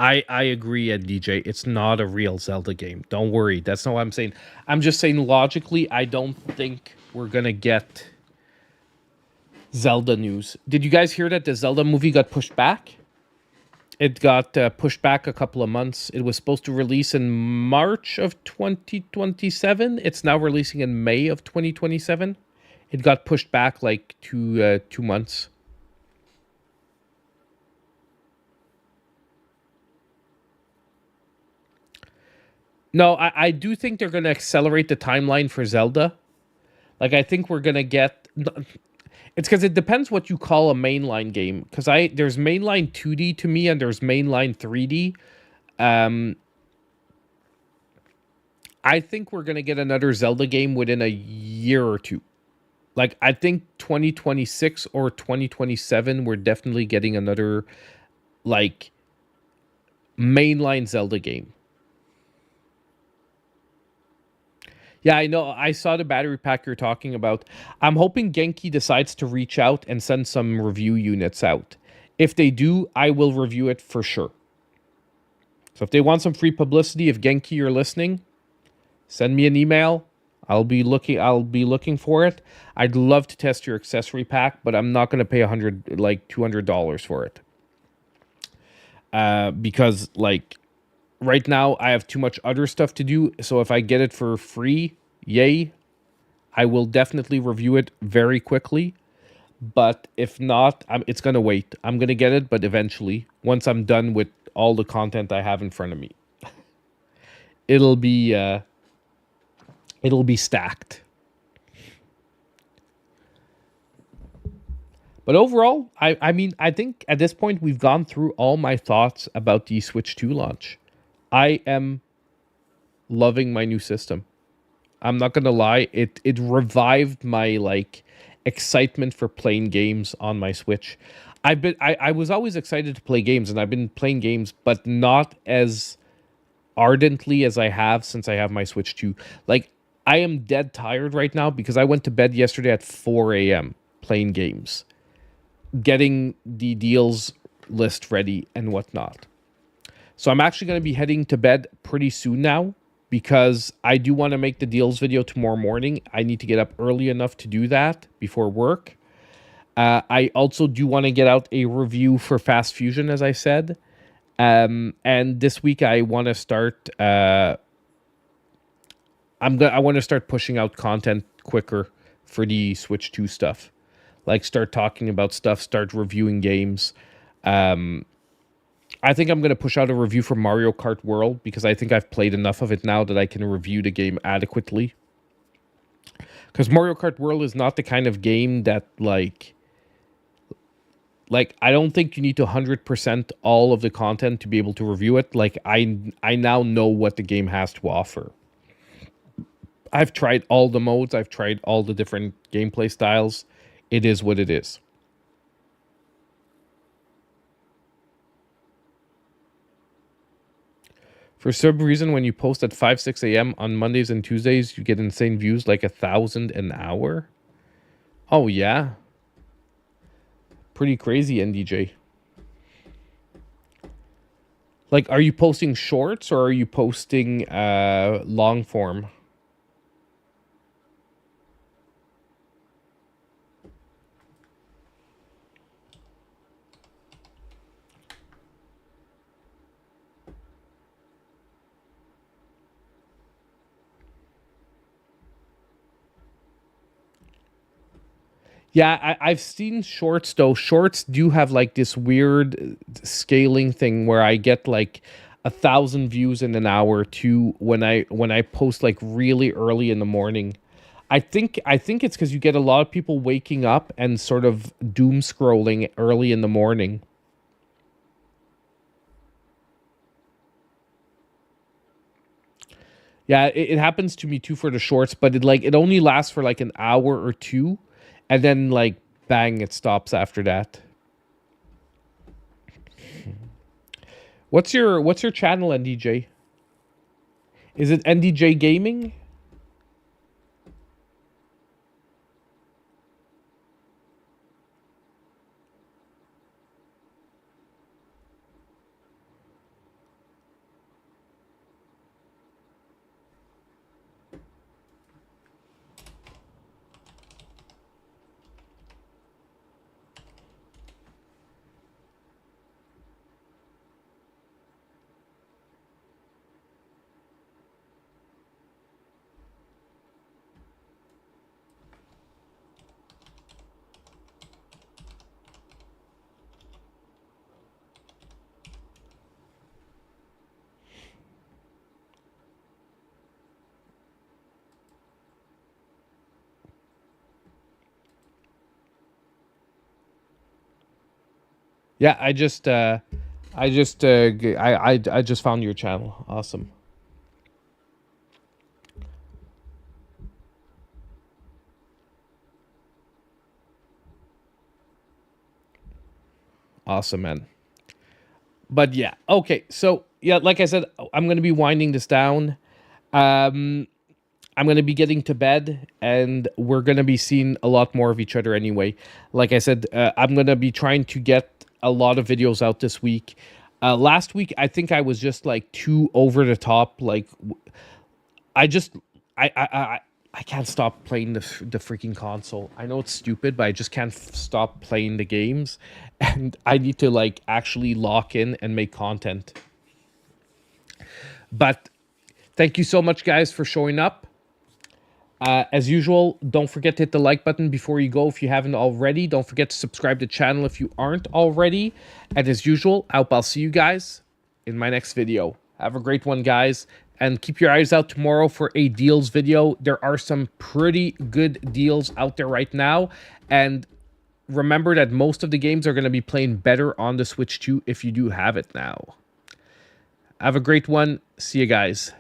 I agree, Ed DJ. It's not a real Zelda game. Don't worry. That's not what I'm saying. I'm just saying logically, I don't think we're going to get Zelda news. Did you guys hear that the Zelda movie got pushed back? It got pushed back a couple of months. It was supposed to release in March of 2027. It's now releasing in May of 2027. It got pushed back like 2 months. No, I do think they're going to accelerate the timeline for Zelda. Like, I think we're going to get... It's because it depends what you call a mainline game. Because there's mainline 2D to me and there's mainline 3D. I think we're going to get another Zelda game within a year or two. Like, I think 2026 or 2027, we're definitely getting another, like, mainline Zelda game. Yeah, I know. I saw the battery pack you're talking about. I'm hoping Genki decides to reach out and send some review units out. If they do, I will review it for sure. So if they want some free publicity, if Genki you're listening, send me an email. I'll be looking for it. I'd love to test your accessory pack, but I'm not going to pay $200 for it. Because like right now I have too much other stuff to do. So if I get it for free, yay. I will definitely review it very quickly. But if not, it's going to wait. I'm going to get it, but eventually, once I'm done with all the content I have in front of me, it'll be stacked. But overall, I mean, I think at this point we've gone through all my thoughts about the Switch 2 launch. I am loving my new system. I'm not gonna lie, it revived my like excitement for playing games on my Switch. I was always excited to play games, and I've been playing games, but not as ardently as I have since I have my Switch 2. Like, I am dead tired right now because I went to bed yesterday at 4 a.m. playing games, getting the deals list ready and whatnot. So I'm actually going to be heading to bed pretty soon now because I do want to make the deals video tomorrow morning. I need to get up early enough to do that before work. I also do want to get out a review for Fast Fusion, as I said. And this week I want to start. I want to start pushing out content quicker for the Switch 2 stuff. Like start talking about stuff, start reviewing games. I think I'm going to push out a review for Mario Kart World because I think I've played enough of it now that I can review the game adequately. Because Mario Kart World is not the kind of game that like I don't think you need to 100% all of the content to be able to review it. Like I now know what the game has to offer. I've tried all the modes. I've tried all the different gameplay styles. It is what it is. For some reason, when you post at 5, 6 a.m. on Mondays and Tuesdays, you get insane views, like 1,000 an hour. Oh, yeah. Pretty crazy, NDJ. Like, are you posting shorts or are you posting long form? Yeah, I've seen shorts though. Shorts do have like this weird scaling thing where I get like 1,000 views in an hour too when I post like really early in the morning. I think it's because you get a lot of people waking up and sort of doom scrolling early in the morning. Yeah, it happens to me too for the shorts, but it only lasts for like an hour or two, and then like bang, it stops after that. What's your channel, NDJ? Is it NDJ Gaming? Yeah, I just found your channel. Awesome. Awesome, man. But yeah, okay. So yeah, like I said, I'm gonna be winding this down. Um, I'm gonna be getting to bed, and we're gonna be seeing a lot more of each other anyway. Like I said, I'm gonna be trying to get a lot of videos out this week. Last week, I think I was just like too over the top. Like, I just, I can't stop playing the freaking console. I know it's stupid, but I just can't stop playing the games, and I need to like actually lock in and make content. But thank you so much, guys, for showing up. As usual, don't forget to hit the like button before you go if you haven't already. Don't forget to subscribe to the channel if you aren't already. And as usual, I'll see you guys in my next video. Have a great one, guys. And keep your eyes out tomorrow for a deals video. There are some pretty good deals out there right now. And remember that most of the games are going to be playing better on the Switch 2 if you do have it now. Have a great one. See you guys.